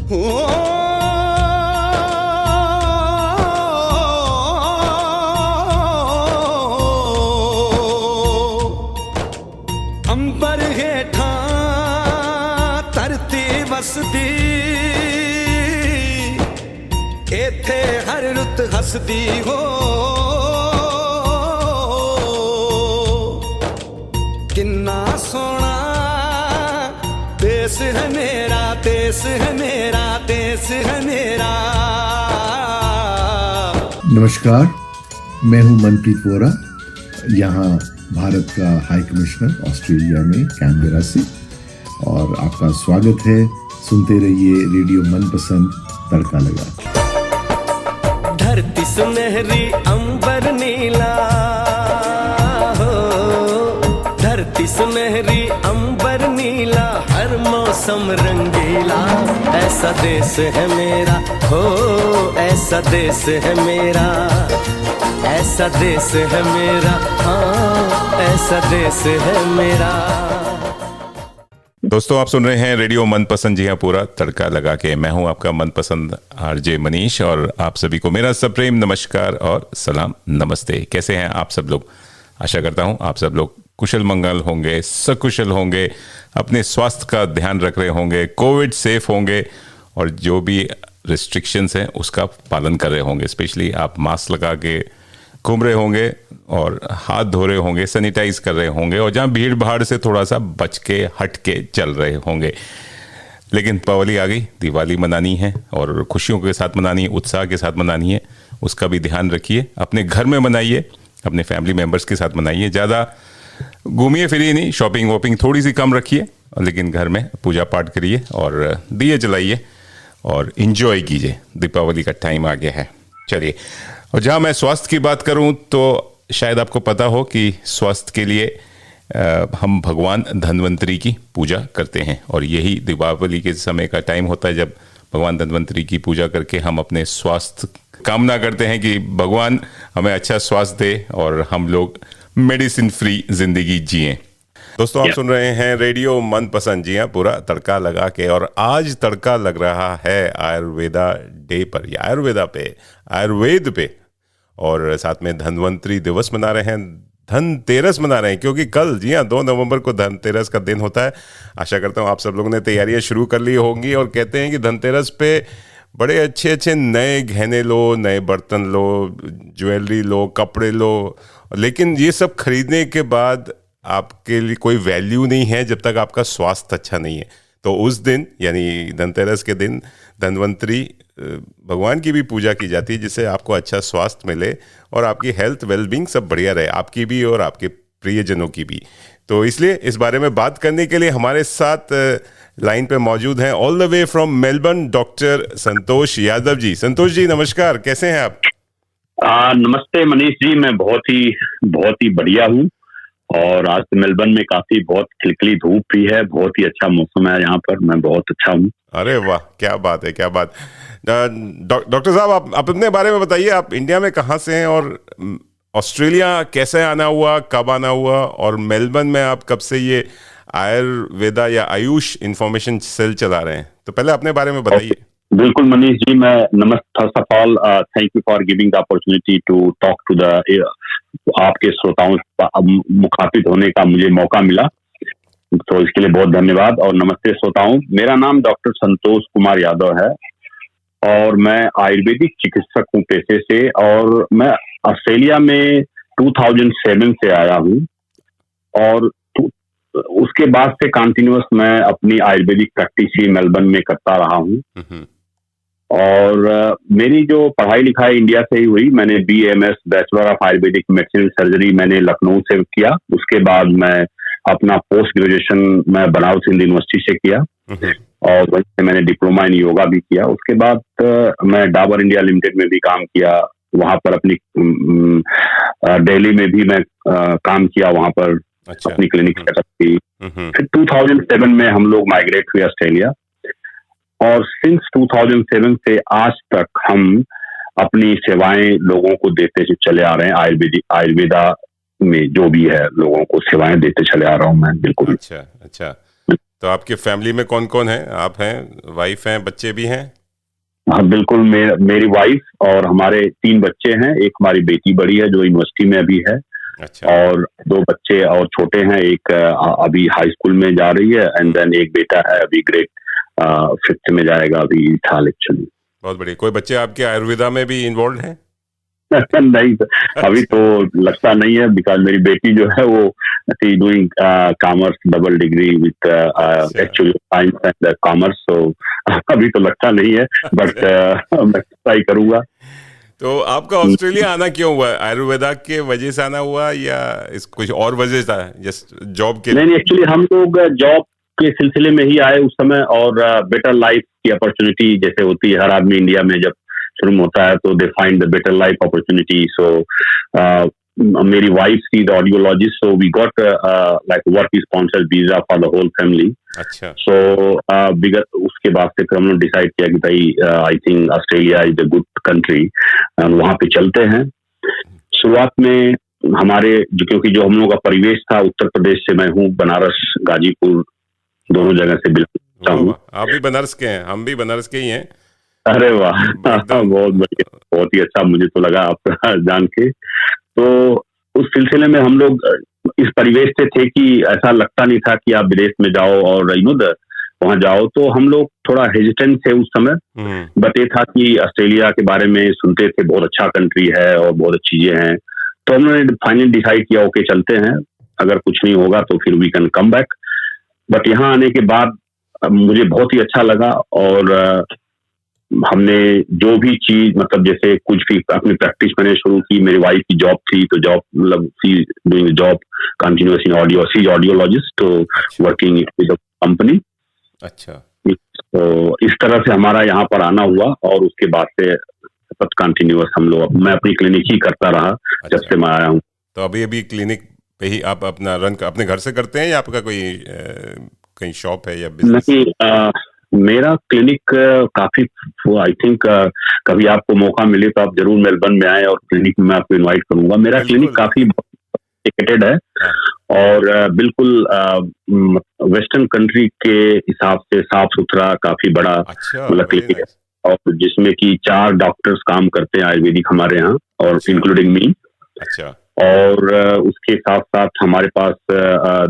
अंबर हेठा धरती वसदी, इथे हर रुत हसदी हो। किन्ना सोना देश है मेरा, देश है मेरा, देश है मेरा। नमस्कार, मैं हूं मनप्रीत वोरा, यहाँ भारत का हाई कमिश्नर ऑस्ट्रेलिया में कैनबेरा से, और आपका स्वागत है। सुनते रहिए रेडियो मनपसंद तड़का लगा। धरती सुनहरी अंबर नीला हो, धरती सुनहरी अंबर नीला, हर मौसम रंगीला। ऐसा देश है मेरा हो, ऐसा देश है मेरा, ऐसा देश है मेरा, हाँ ऐसा देश है मेरा। दोस्तों, आप सुन रहे हैं रेडियो मनपसंद, जी हाँ, पूरा तड़का लगा के। मैं हूं आपका मनपसंद आरजे मनीष, और आप सभी को मेरा सप्रेम नमस्कार और सलाम नमस्ते। कैसे हैं आप सब लोग? आशा करता हूं आप सब लोग कुशल मंगल होंगे, सकुशल होंगे, अपने स्वास्थ्य का ध्यान रख रहे होंगे, कोविड सेफ होंगे, और जो भी रिस्ट्रिक्शंस हैं उसका पालन कर रहे होंगे। स्पेशली आप मास्क लगा के घूम रहे होंगे और हाथ धो रहे होंगे, सैनिटाइज कर रहे होंगे, और जहाँ भीड़ भाड़ से थोड़ा सा बच के हट के चल रहे होंगे। लेकिन दीपावली आ गई, दिवाली मनानी है और खुशियों के साथ मनानी है, उत्साह के साथ मनानी है। उसका भी ध्यान रखिए, अपने घर में मनाइए, अपने फैमिली मेम्बर्स के साथ मनाइए। ज़्यादा घूमिए फिरिए नहीं, शॉपिंग वॉपिंग थोड़ी सी कम रखिए, लेकिन घर में पूजा पाठ करिए और दिए जलाइए और इन्जॉय कीजिए। दीपावली का टाइम आ गया है। चलिए, और जहाँ मैं स्वास्थ्य की बात करूँ तो शायद आपको पता हो कि स्वास्थ्य के लिए हम भगवान धन्वंतरी की पूजा करते हैं, और यही दीपावली के समय का टाइम होता है जब भगवान धन्वंतरी की पूजा करके हम अपने स्वास्थ्य कामना करते हैं कि भगवान हमें अच्छा स्वास्थ्य दे और हम लोग मेडिसिन फ्री जिंदगी जिएं। दोस्तों, आप सुन रहे हैं रेडियो मनपसंद, जी हाँ, पूरा तड़का लगा के, और आज तड़का लग रहा है आयुर्वेदा डे पर, या आयुर्वेदा पे, आयुर्वेद पे, और साथ में धन्वंतरी दिवस मना रहे हैं, धनतेरस मना रहे हैं, क्योंकि कल, जी हाँ, 2 नवंबर को धनतेरस का दिन होता है। आशा करता हूँ आप सब लोगों ने तैयारियां शुरू कर ली होंगी, और कहते हैं कि धनतेरस पे बड़े अच्छे अच्छे नए गहने लो, नए बर्तन लो, ज्वेलरी लो, कपड़े लो, लेकिन ये सब खरीदने के बाद आपके लिए कोई वैल्यू नहीं है जब तक आपका स्वास्थ्य अच्छा नहीं है। तो उस दिन, यानी धनतेरस के दिन, धन्वंतरी भगवान की भी पूजा की जाती है, जिससे आपको अच्छा स्वास्थ्य मिले और आपकी हेल्थ वेलबींग सब बढ़िया रहे, आपकी भी और आपके प्रियजनों की भी। तो इसलिए इस बारे में बात करने के लिए हमारे साथ लाइन पे मौजूद हैं, all the way from Melbourne, doctor Santosh Yadav ji. Santosh ji नमस्कार, कैसे हैं आप? नमस्ते मनीष जी, मैं बहुत ही बढ़िया हूँ, और आज तो मेलबर्न में बहुत खिलखिली धूप भी है, बहुत ही अच्छा मौसम है यहाँ पर, मैं बहुत अच्छा हूँ। अरे वाह, क्या बात है, क्या बात। डॉक्टर साहब, आप अपने बारे में बताइए, आप इंडिया में कहाँ से हैं, और ऑस्ट्रेलिया कैसे आना हुआ, कब आना हुआ, और मेलबर्न में आप कब से ये आयुर्वेदा या आयुष इंफॉर्मेशन सेल चला रहे हैं? तो पहले अपने बारे में बताइए। बिल्कुल मनीष जी, मैं first of all thank you for giving the opportunity to talk to the आपके श्रोताओं मुखातिब होने का मुझे मौका मिला, तो इसके लिए बहुत धन्यवाद। और नमस्ते श्रोताओं, मेरा नाम डॉक्टर संतोष कुमार यादव है, और मैं आयुर्वेदिक चिकित्सक हूँ पेशे से, और मैं ऑस्ट्रेलिया में 2007 से आया हूँ, और उसके बाद से कंटिन्यूअस मैं अपनी आयुर्वेदिक प्रैक्टिस ही मेलबर्न में करता रहा हूँ। और मेरी जो पढ़ाई लिखाई इंडिया से ही हुई, मैंने BAMS bachelor of Ayurvedic medicine surgery मैंने लखनऊ से किया। उसके बाद मैं अपना पोस्ट ग्रेजुएशन मैं बनारस हिंदू यूनिवर्सिटी से किया, और वहीं से मैंने डिप्लोमा इन योगा भी किया। उसके बाद मैं डाबर इंडिया लिमिटेड में भी काम किया, वहां पर अपनी दिल्ली में भी मैं काम किया, वहां पर अपनी क्लिनिक सेटअप की। फिर 2007 में हम लोग माइग्रेट हुए ऑस्ट्रेलिया, और सिंस 2007 से आज तक हम अपनी सेवाएं लोगों को देते चले आ रहे हैं। आयुर्वेदा में जो भी है लोगों को सेवाएं देते चले आ रहा हूं मैं। बिल्कुल। अच्छा। तो आपकी फैमिली में कौन कौन है? आप हैं, वाइफ हैं, बच्चे भी हैं? हाँ बिल्कुल, मेरी वाइफ और हमारे 3 बच्चे हैं। एक हमारी बेटी बड़ी है जो यूनिवर्सिटी में अभी है, अच्छा। और 2 बच्चे और छोटे हैं। एक अभी हाई स्कूल में जा रही है, एंड देन एक बेटा है अभी ग्रेड 5th में जाएगा अभी साल एक्चुअली। बहुत बढ़िया। कोई बच्चे आपके आयुर्वेदा में भी इन्वॉल्व हैं? नहीं, अभी तो लगता नहीं है, बिकॉज मेरी बेटी जो है वो she doing commerce double degree with actually science and commerce, तो अभी तो लगता नहीं है, बट मैं ट्राई करूंगा। तो आपका ऑस्ट्रेलिया आना क्यों हुआ? आयुर्वेदा के वजह से आना हुआ या इस कुछ और वजह था? जस्ट जॉब के? नहीं, एक्चुअली हम लोग जॉब के सिलसिले में ही आए उस समय, और बेटर लाइफ की अपॉर्चुनिटी जैसे होती है हर आदमी इंडिया में जब शुरू होता है तो they find the better life opportunity. So मेरी wife she the audiologist, so we got like work sponsored visa for the whole family. अच्छा। सो उसके बाद से फिर हम लोग डिसाइड किया कि भाई I think Australia is a good country, वहां पे चलते हैं। शुरुआत में हमारे क्योंकि जो हम लोग का परिवेश था, उत्तर प्रदेश से मैं हूँ, बनारस गाजीपुर दोनों जगह से बिलोंग करता हूँ। आप भी बनारस के हैं? हम भी बनारस के ही हैं। अरे वाह, बहुत बढ़िया, बहुत ही अच्छा मुझे तो लगा आपका जान के। तो उस सिलसिले में हम लोग इस परिवेश से थे कि ऐसा लगता नहीं था कि आप विदेश में जाओ और वहां जाओ, तो हम लोग थोड़ा हेजिटेंट थे उस समय। बट ये था कि ऑस्ट्रेलिया के बारे में सुनते थे, बहुत अच्छा कंट्री है और बहुत अच्छी चीजें हैं, तो हमने फाइनली डिसाइड किया ओके चलते हैं, अगर कुछ नहीं होगा तो फिर we can come back. But यहाँ आने के बाद मुझे बहुत ही अच्छा लगा, और हमने जो भी चीज मतलब जैसे कुछ भी अपनी प्रैक्टिस मैंने शुरू की। मेरी वाइफ की जॉब थी, तो जॉब मतलब she doing job continuous in audio, she audiologist, तो वर्किंग विद कंपनी। अच्छा। तो इस तरह से हमारा यहाँ पर आना हुआ, और उसके बाद से कंटिन्यूअस हम लोग, मैं अपनी क्लिनिक ही करता रहा जब से मैं आया हूँ। तो अभी क्लिनिक पे ही आप अपना रन अपने घर से करते हैं या आपका कोई कहीं शॉप है या बिजनेस? नहीं, मेरा क्लिनिक काफी, आई थिंक कभी आपको मौका मिले तो आप जरूर मेलबर्न में आए और क्लिनिक में मैं आपको इनवाइट करूंगा। मेरा क्लिनिक काफी डेडिकेटेड है, और बिल्कुल वेस्टर्न कंट्री के हिसाब से साफ सुथरा काफी बड़ा मतलब क्लिनिक है, और जिसमें कि 4 डॉक्टर्स काम करते हैं आयुर्वेदिक हमारे यहाँ, और इंक्लूडिंग मी। अच्छा। और उसके साथ साथ हमारे पास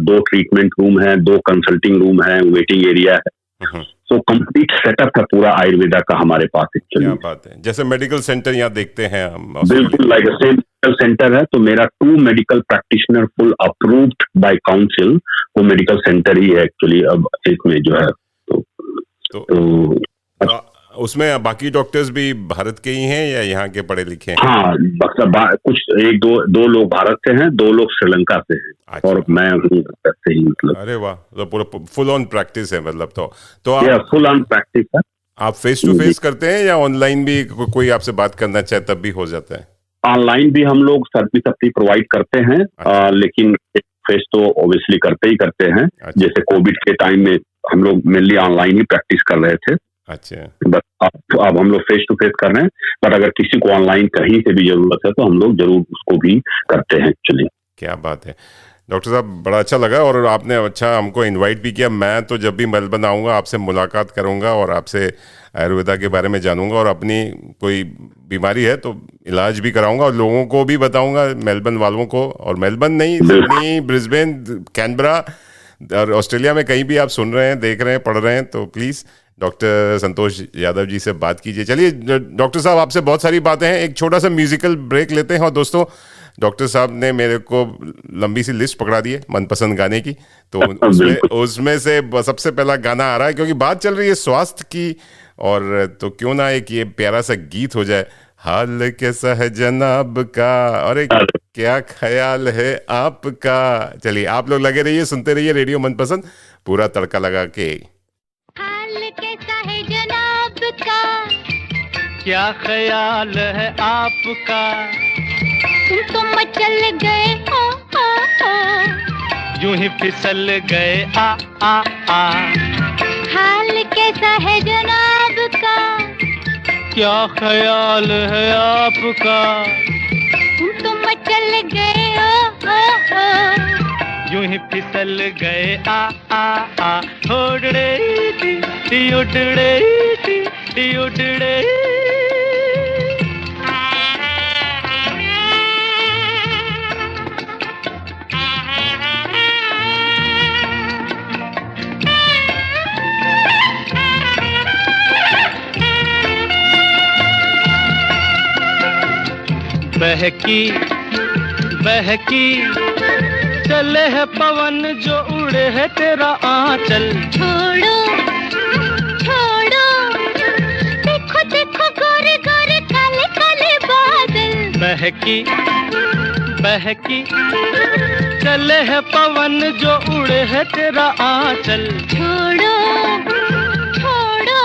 2 ट्रीटमेंट रूम है, 2 कंसल्टिंग रूम है, वेटिंग एरिया है। तो कंप्लीट सेटअप है पूरा आयुर्वेदा का हमारे पास एक्चुअली। क्या बात है, जैसे मेडिकल सेंटर यहाँ देखते हैं हम। बिल्कुल लाइक मेडिकल सेंटर है, तो मेरा 2 medical practitioner full approved by council, वो मेडिकल सेंटर ही है एक्चुअली अब इसमें जो है। तो उसमें बाकी डॉक्टर्स भी भारत के ही हैं या यहाँ के पढ़े लिखे हैं? हाँ, कुछ 1-2 लोग भारत से हैं, 2 लोग श्रीलंका से हैं। अच्छा। और मैं हूँ से ही मतलब। अरे वाह, तो पूरा फुल ऑन प्रैक्टिस है मतलब। तो आप फुल ऑन प्रैक्टिस है। आप फेस टू फेस करते हैं या ऑनलाइन भी कोई आपसे बात करना चाहे तब भी हो जाता है? ऑनलाइन भी हम लोग सर्विस अपनी प्रोवाइड करते हैं। अच्छा। लेकिन फेस तो ऑब्वियसली करते ही करते हैं। अच्छा। जैसे कोविड के टाइम में हम लोग मेनली ऑनलाइन ही प्रैक्टिस कर रहे थे। अच्छा। बट अब हम लोग फेस टू फेस कर रहे हैं, बट अगर किसी को ऑनलाइन कहीं से भी जरूरत है तो हम लोग जरूर उसको भी करते हैं एक्चुअली। क्या बात है डॉक्टर साहब, बड़ा अच्छा लगा, और आपने अच्छा हमको इनवाइट भी किया। मैं तो जब भी मेलबर्न आऊँगा आपसे मुलाकात करूँगा और आपसे आयुर्वेदा के बारे में जानूंगा, और अपनी कोई बीमारी है तो इलाज भी कराऊंगा और लोगों को भी बताऊंगा, मेलबर्न वालों को। और मेलबर्न नहीं, सिडनी, ब्रिस्बेन, कैनबरा और ऑस्ट्रेलिया में कहीं भी आप सुन रहे हैं, देख रहे हैं, पढ़ रहे हैं, तो प्लीज़ डॉक्टर संतोष यादव जी से बात कीजिए। चलिए डॉक्टर साहब, आपसे बहुत सारी बातें हैं, एक छोटा सा म्यूजिकल ब्रेक लेते हैं। और दोस्तों, डॉक्टर साहब ने मेरे को लंबी सी लिस्ट पकड़ा दी है मनपसंद गाने की, तो उसमें से सबसे पहला गाना आ रहा है, क्योंकि बात चल रही है स्वास्थ्य की, और तो क्यों ना एक ये प्यारा सा गीत हो जाए, हाल कैसा है जनाब का, अरे क्या ख्याल है आपका। चलिए आप लोग लगे रहिए, सुनते रहिए रेडियो मनपसंद, पूरा तड़का लगा के। हाल कैसा है जनाब का, क्या ख्याल है आपका, तुम तो मचल गए हो, यूं ही फिसल गए आ। हाल कैसा है जनाब का, क्या ख्याल है आपका, तुम तो मचल गए हो, यूं ही फिसल गए आ उड़ड़े टी उड़ड़े टी उड़ड़े। बहकी बहकी चले है पवन जो उड़े है तेरा आंचल। छोड़ो छोड़ो देखो देखो गोरे गोरे काले काले बादल। बहकी बहकी चले है पवन जो उड़े है तेरा आंचल। छोड़ो छोड़ो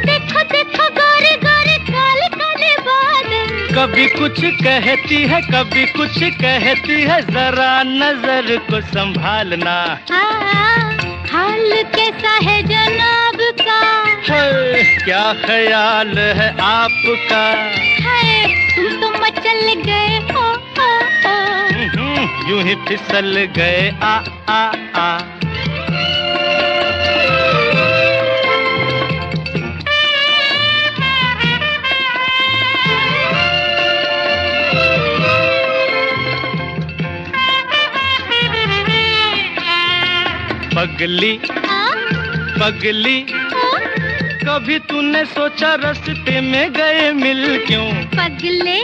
देखो देखो गोरे गोरे काले काले बादल। कभी कुछ कहती है कभी कुछ कहती है, जरा नजर को संभालना। हाल कैसा है जनाब का? है क्या ख्याल है आपका? है तुम तो मचल गए हो। यूं ही फिसल गए आ पगली पगली कभी तूने सोचा रास्ते में गए मिल क्यों? पगले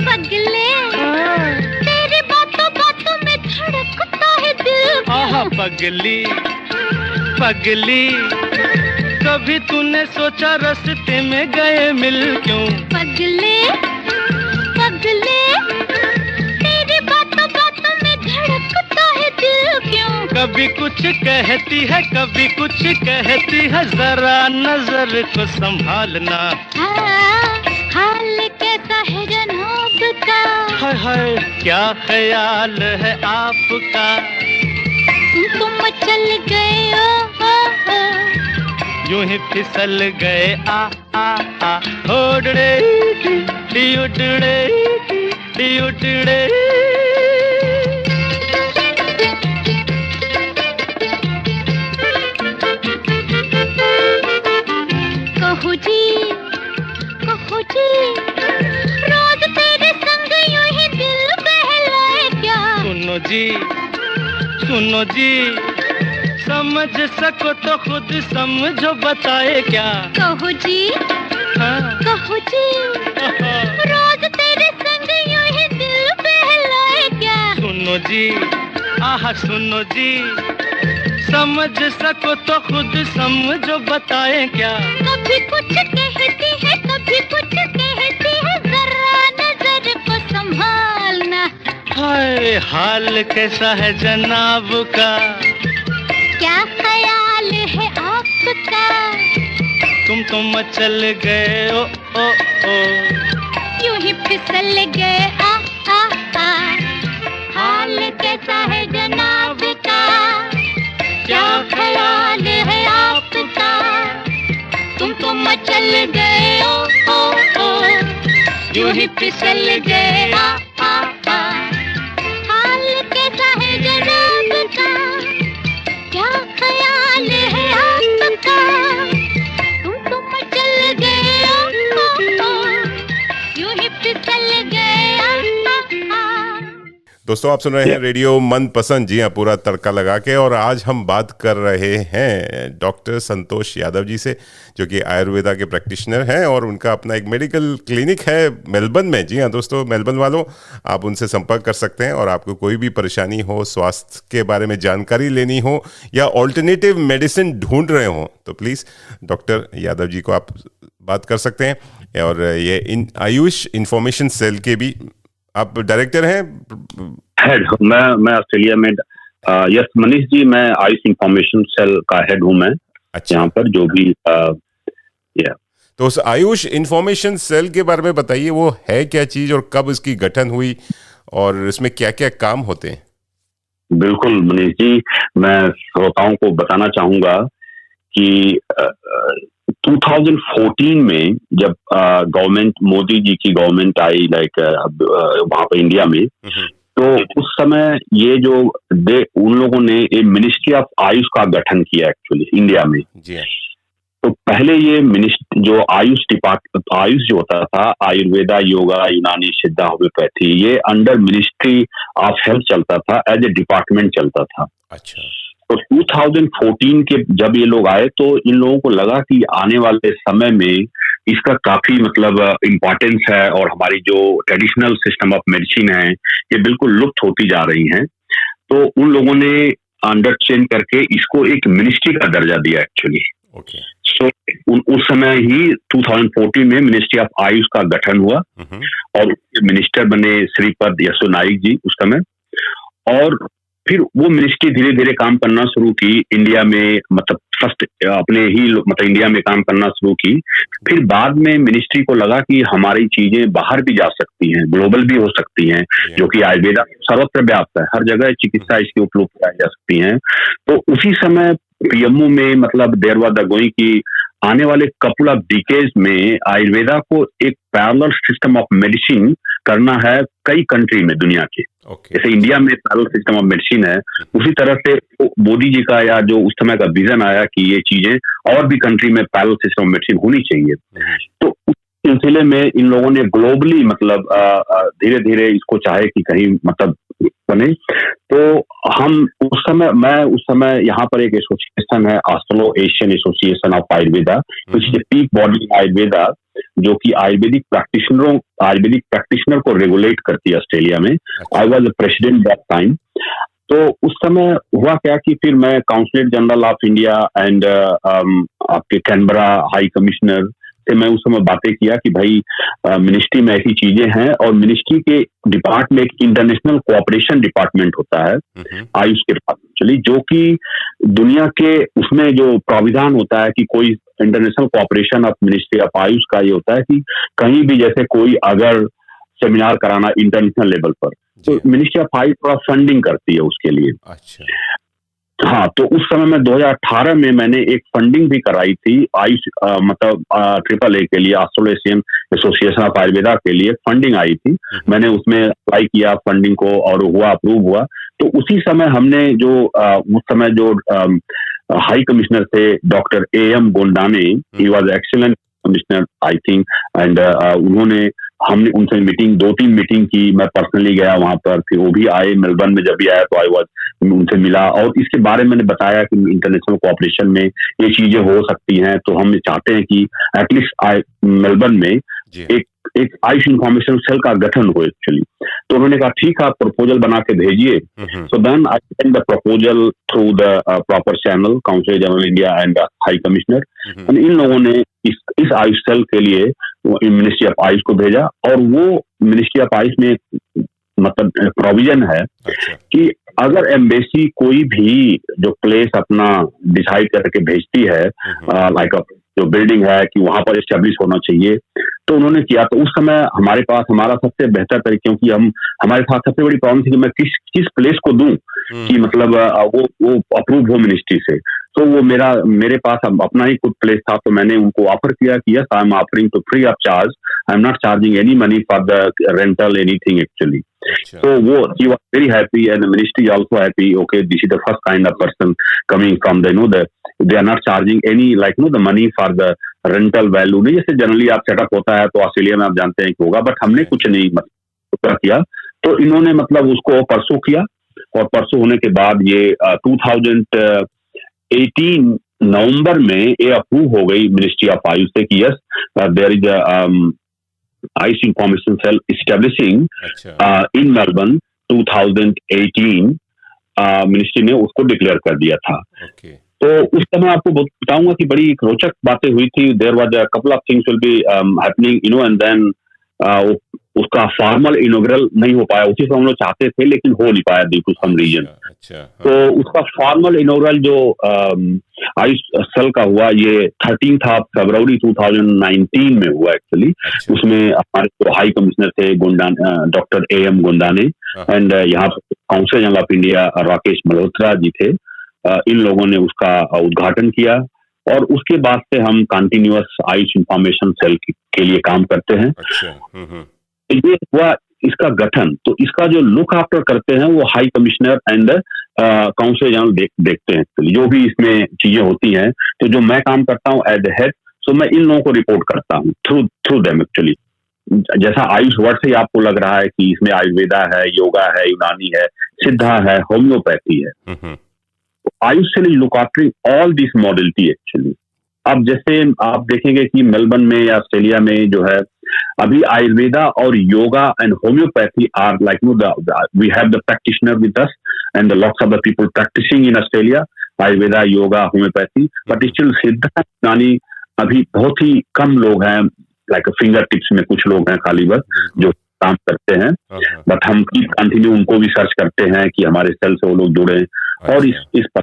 पगले तेरी बातों बातों में धड़कता है दिल। आहा पगली पगली कभी तूने सोचा रास्ते में गए मिल क्यों? पगले पगले तेरी बातों बातों में धड़कता है दिल क्यों? कभी कुछ कहती है कभी कुछ कहती है, जरा नजर को संभालना। हाल कैसा है जनाब का? हाय हाय क्या ख्याल है आपका? तुम तो मचल गए हो। यूं ही फिसल गए आ उड़ड़े टी उड़ड़े टी उड़ड़े। कहो जी रोज तेरे संग यूं ही दिल बहलाए क्या? सुनो जी समझ सको तो खुद समझो बताए क्या? कहो जी कहो जी रोज तेरे संग यूं ही दिल बहलाए क्या? सुनो जी आहा सुनो जी समझ सको तो खुद समझो बताए क्या? कभी कुछ कहती है कभी कुछ कहती है, जरा नजर को संभालना। हाय हाल कैसा है जनाब का? क्या ख्याल है आपका? तुम तो मचल गए ओ यूं ही फिसल गए आ हाल कैसा है जनाब का? क्या ख्याल है आपका? तुम तो मचल गए ओ यूं ही फिसल गए आ हाल कैसा है जनाब का? क्या ख्याल है आपका? तुम तो मचल गए ओ यूं ही फिसल गए दोस्तों आप सुन रहे हैं रेडियो मनपसंद, जी हाँ पूरा तड़का लगा के। और आज हम बात कर रहे हैं डॉक्टर संतोष यादव जी से, जो कि आयुर्वेदा के प्रैक्टिशनर हैं और उनका अपना एक मेडिकल क्लिनिक है मेलबर्न में। जी हाँ दोस्तों, मेलबर्न वालों आप उनसे संपर्क कर सकते हैं और आपको कोई भी परेशानी हो, स्वास्थ्य के बारे में जानकारी लेनी हो या ऑल्टरनेटिव मेडिसिन ढूंढ रहे हो तो प्लीज़ डॉक्टर यादव जी को आप बात कर सकते हैं। और ये आयुष इंफॉर्मेशन सेल के भी आप डायरेक्टर हैं? हेड मैं ऑस्ट्रेलिया में यस मनीष जी, मैं आयुष इंफॉर्मेशन सेल का हेड हूं मैं। अच्छा। यहाँ पर जो भी तो उस आयुष इंफॉर्मेशन सेल के बारे में बताइए, वो है क्या चीज और कब इसकी गठन हुई और इसमें क्या क्या काम होते हैं? बिल्कुल मनीष जी, मैं श्रोताओं को बताना चाहूंगा कि 2014 में जब गवर्नमेंट मोदी जी की गवर्नमेंट आई वहां पर इंडिया में, तो उस समय ये जो उन लोगों ने ये मिनिस्ट्री ऑफ आयुष का गठन किया एक्चुअली इंडिया में। जी। तो पहले ये मिनिस्ट्री जो आयुष जो होता था, आयुर्वेदा, योगा, यूनानी, सिद्धा, होम्योपैथी, ये अंडर मिनिस्ट्री ऑफ हेल्थ चलता था, एज ए डिपार्टमेंट चलता था। अच्छा। तो 2014 के जब ये लोग आए तो इन लोगों को लगा कि आने वाले समय में इसका काफी मतलब इम्पोर्टेंस है और हमारी जो ट्रेडिशनल सिस्टम ऑफ मेडिसिन है ये बिल्कुल लुप्त होती जा रही हैं। तो उन लोगों ने अंडर चेंज करके इसको एक मिनिस्ट्री का दर्जा दिया एक्चुअली। ओके। सो उस समय ही 2014 में मिनिस्ट्री ऑफ आयुष का गठन हुआ और उसके मिनिस्टर बने श्रीपद यसो नाइक जी उस समय। और फिर वो मिनिस्ट्री धीरे धीरे काम करना शुरू की इंडिया में, मतलब फर्स्ट अपने ही मतलब इंडिया में काम करना शुरू की। फिर बाद में मिनिस्ट्री को लगा कि हमारी चीजें बाहर भी जा सकती हैं, ग्लोबल भी हो सकती हैं, जो कि आयुर्वेदा सर्वत्र व्याप्त है, हर जगह चिकित्सा इसकी उपलब्ध कराई जा सकती हैं। तो उसी समय पीएमओ में मतलब देयर वाज द गोइंग की आने वाले कपल ऑफ डिकेड्स में आयुर्वेदा को एक पैरेलल सिस्टम ऑफ मेडिसिन करना है कई कंट्री में दुनिया के। जैसे इंडिया में पैरेलल सिस्टम ऑफ मेडिसिन है, उसी तरह से मोदी जी का या जो उस समय का विजन आया कि ये चीजें और भी कंट्री में पैरेलल सिस्टम ऑफ मेडिसिन होनी चाहिए। तो उस सिलसिले में इन लोगों ने ग्लोबली मतलब धीरे धीरे इसको चाहे कि कहीं मतलब बने। तो मैं उस समय यहाँ पर एक एसोसिएशन है, Austro Asian association of Ayurveda, which is a peak body Ayurveda, जो कि आयुर्वेदिक प्रैक्टिशनर को रेगुलेट करती है ऑस्ट्रेलिया में। I was the president that time. तो उस समय हुआ क्या कि फिर मैं consulate general of India and आपके कैनबरा हाई कमिश्नर से मैं उस समय बातें किया कि भाई मिनिस्ट्री में ऐसी चीजें हैं और मिनिस्ट्री के डिपार्टमेंट में एक इंटरनेशनल कोऑपरेशन डिपार्टमेंट होता है आयुष के डिपार्टमेंट, जो कि दुनिया के उसमें जो प्राविधान होता है कि कोई international cooperation of ministry of Ayush का ये होता है कि कहीं भी जैसे कोई अगर सेमिनार कराना इंटरनेशनल लेवल पर, तो मिनिस्ट्री ऑफ आयुष थोड़ा फंडिंग करती है उसके लिए। अच्छा। हाँ, तो उस समय में 2018 में मैंने एक फंडिंग भी कराई थी आयुष मतलब AAA के लिए, ऑस्ट्रेलियन एसोसिएशन ऑफ आयुर्वेदा के लिए फंडिंग आई थी। मैंने उसमें अप्लाई किया फंडिंग को और हुआ, अप्रूव हुआ। तो उसी समय हमने जो उस समय जो हाई कमिश्नर थे doctor AM Gondane, he was excellent commissioner I think, and हमने उनसे मीटिंग 2-3 मीटिंग की। मैं पर्सनली गया वहां पर, फिर वो भी आए मेलबर्न में, जब भी आया तो आई वाज उनसे मिला और इसके बारे में मैंने बताया कि इंटरनेशनल कोऑपरेशन में ये चीजें हो सकती हैं, तो हम चाहते हैं कि एटलीस्ट मेलबर्न में एक आयुष इंफॉर्मेशन सेल का गठन हो एक्चुअली। तो उन्होंने कहा ठीक है, आप प्रपोजल बना के भेजिए। So then I send the proposal through the proper channel, council general India and high commissioner. इन लोगों ने इस आयुष सेल के लिए मिनिस्ट्री ऑफ आयुष को भेजा और वो मिनिस्ट्री ऑफ आयुष में मतलब प्रोविजन है कि अगर एम्बेसी कोई भी जो प्लेस अपना डिसाइड करके भेजती है, लाइक जो बिल्डिंग है कि वहां पर एस्टेब्लिश होना चाहिए, तो उन्होंने किया। तो उस समय हमारे पास हमारा सबसे बेहतर तरीके, क्योंकि हमारे साथ सबसे बड़ी प्रॉब्लम थी कि मैं किस प्लेस को दूं कि मतलब वो अप्रूव हो मिनिस्ट्री से। तो वो मेरे पास अपना ही कुछ प्लेस था, तो मैंने उनको ऑफर किया कि yes I am offering to free of charge, I am not charging any money for the rental anything actually. So he was very happy and the ministry also happy. Okay, this is the first kind of person coming from they are not charging any the money for the rental value. नहीं जैसे generally आप setup होता है तो Australia में आप जानते हैं कि होगा, बट हमने कुछ नहीं मतलब किया। तो इन्होंने मतलब उसको परसों किया और परसों होने के बाद ये 2018 नवंबर में ये अप्रूव हो गई मिनिस्ट्री ऑफ आयुष से कि yes there is Ayush information cell establishing in Melbourne 2018। Ministry ने उसको डिक्लेयर कर दिया था। तो उस समय आपको बताऊंगा कि बड़ी रोचक बातें हुई थी। There was a couple of things will be happening and then उसका फॉर्मल इनॉग्रल नहीं हो पाया, उसी समय हम लोग चाहते थे लेकिन हो नहीं पाया ड्यू टू सम रीजन। तो उसका फॉर्मल इनॉग्रल जो आयुष सेल का हुआ ये 13 फरवरी 2019 में हुआ एक्चुअली। उसमें हमारे जो हाई कमिश्नर थे डॉक्टर AM गोंडाने एंड यहाँ council general of India Rakesh Malhotra ji थे। इन लोगों ने उसका उद्घाटन किया और उसके बाद से हम कंटिन्यूअस आयुष इंफॉर्मेशन सेल के लिए काम करते हैं। ये हुआ इसका गठन, तो इसका जो लुक आफ्टर करते हैं वो high commissioner and council general देखते हैं। तो जो भी इसमें चीजें होती हैं, तो जो मैं काम करता हूँ एज द हेड, सो मैं इन लोगों को रिपोर्ट करता हूँ थ्रू देम एक्चुअली। जैसा आयुष वर्ड से ही आपको लग रहा है कि इसमें आयुर्वेदा है, योगा है, यूनानी है, सिद्धा है, होम्योपैथी है। आयुष से look after all this modality actually. अब जैसे आप देखेंगे कि मेलबर्न में या ऑस्ट्रेलिया में जो है अभी आयुर्वेदा और yoga and homeopathy are like we have the practitioner with us and lots of the people practising in Australia, ayurveda, yoga, homeopathy, but still Siddha, Unani अभी बहुत ही कम लोग हैं, लाइक फिंगर टिप्स में कुछ लोग हैं खाली बस जो काम करते हैं। बट हम कंटिन्यू उनको भी सर्च करते हैं कि हमारे सेल से वो लोग जुड़े और इस पर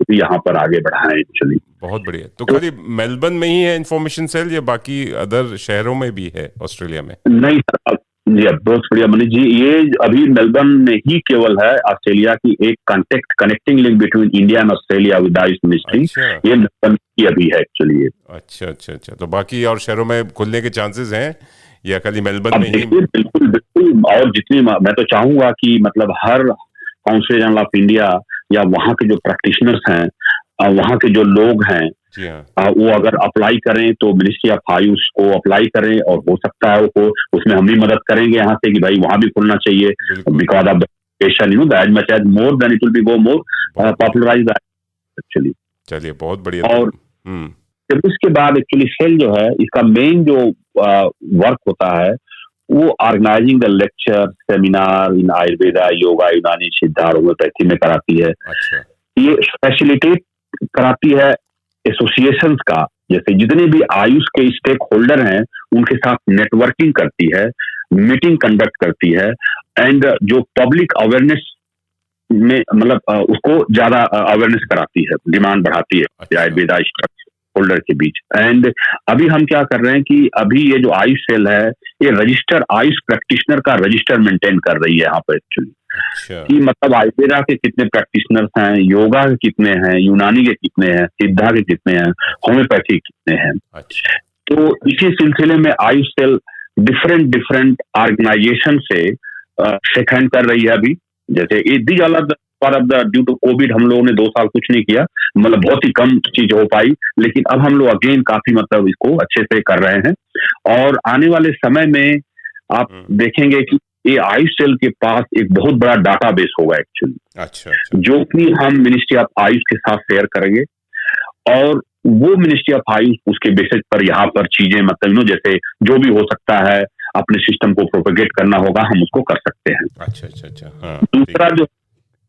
भी यहाँ पर आगे बढ़ाएं एक्चुअली। बहुत बढ़िया। तो खाली मेलबर्न में ही है इंफॉर्मेशन सेल या बाकी अदर शहरों में भी है ऑस्ट्रेलिया में? नहीं सर, जी बहुत बढ़िया मनीष जी, ये अभी मेलबर्न में ही केवल है ऑस्ट्रेलिया की एक connecting link between India and Australia with Ayush ministry. ये मेलबर्न की अभी है एक्चुअली। अच्छा, तो बाकी और शहरों में खुलने के चांसेस हैं या खाली मेलबर्न में ही? बिल्कुल बिल्कुल, और जितनी मैं तो चाहूंगा कि मतलब हर काउंसिल जनरल ऑफ इंडिया या वहाँ के जो प्रैक्टिशनर्स हैं, वहाँ के जो लोग हैं, वो अगर अप्लाई करें तो मिनिस्ट्री ऑफ आयुष को अप्लाई करें, और हो सकता है वो उसमें हम भी मदद करेंगे यहाँ से कि भाई वहाँ भी खुलना चाहिए, because of the patient, you know, as much as more than it will be go more popularise actually. चलिए बहुत बढ़िया। और इसके बाद एक्चुअली सेल जो है, इसका मेन जो वर्क होता है वो organising the lecture seminar in ayurveda, yoga, Unani, Siddha, homeopathy में कराती है। ये फैसिलिटेट कराती है एसोसिएशंस का, जैसे जितने भी आयुष के स्टेक होल्डर हैं उनके साथ नेटवर्किंग करती है, मीटिंग कंडक्ट करती है, एंड जो पब्लिक अवेयरनेस में मतलब उसको ज्यादा अवेयरनेस कराती है, डिमांड बढ़ाती है आयुर्वेदा होल्डर के बीच। एंड अभी हम क्या कर रहे हैं कि अभी ये जो आयुष सेल है ये रजिस्टर आयुष प्रैक्टिशनर का रजिस्टर मेंटेन कर रही है यहाँ पर एक्चुअली, कि मतलब आयुर्वेदा के कितने प्रैक्टिशनर्स हैं, योगा के कितने हैं, यूनानी के कितने हैं, सिद्धा के कितने हैं, होम्योपैथी के कितने हैं। तो इसी सिलसिले में आयुष सेल डिफरेंट ऑर्गेनाइजेशन से शेक हैंड कर रही है अभी। जैसे these all are due to covid हम लोगों ने 2 साल कुछ नहीं किया, मतलब बहुत ही कम चीज हो पाई, लेकिन अब हम लोग अगेन काफी मतलब इसको अच्छे से कर रहे हैं। और आने वाले समय में आप देखेंगे कि ये आयुष सेल के पास एक बहुत बड़ा डाटाबेस होगा एक्चुअली, जो कि हम मिनिस्ट्री ऑफ आयुष के साथ शेयर करेंगे, और वो मिनिस्ट्री ऑफ आयुष उसके बेसिस पर यहाँ पर चीजें मतलब जैसे जो भी हो सकता है अपने सिस्टम को प्रोपेगेट करना होगा, हम उसको कर सकते हैं। अच्छा। दूसरा जो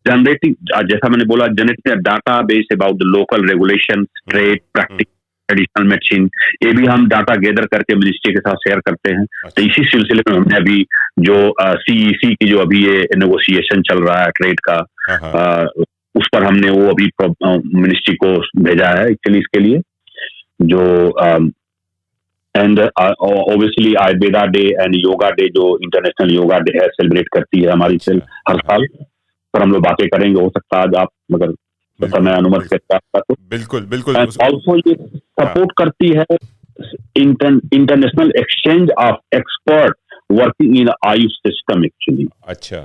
जनरेटिंग, जैसा मैंने बोला, generating data base about the local regulation, trade, practice, traditional medicine, ये भी हम डाटा गैदर करके मिनिस्ट्री के साथ शेयर करते हैं। तो इसी सिलसिले में हमने अभी जो CEC की जो अभी ये नेगोशिएशन चल रहा है ट्रेड का, उस पर हमने वो अभी मिनिस्ट्री को भेजा है एक्चुअली इसके लिए, जो and obviously Ayurveda day and yoga day जो इंटरनेशनल योगा डे है सेलिब्रेट करती है हमारी सेल हर साल, पर हम लोग बातें करेंगे, हो सकता है आज आप मगर समय अनुमति करता है तो बिल्कुल। ऑल्सो ये सपोर्ट करती है international exchange of expert working in Ayush system actually. अच्छा।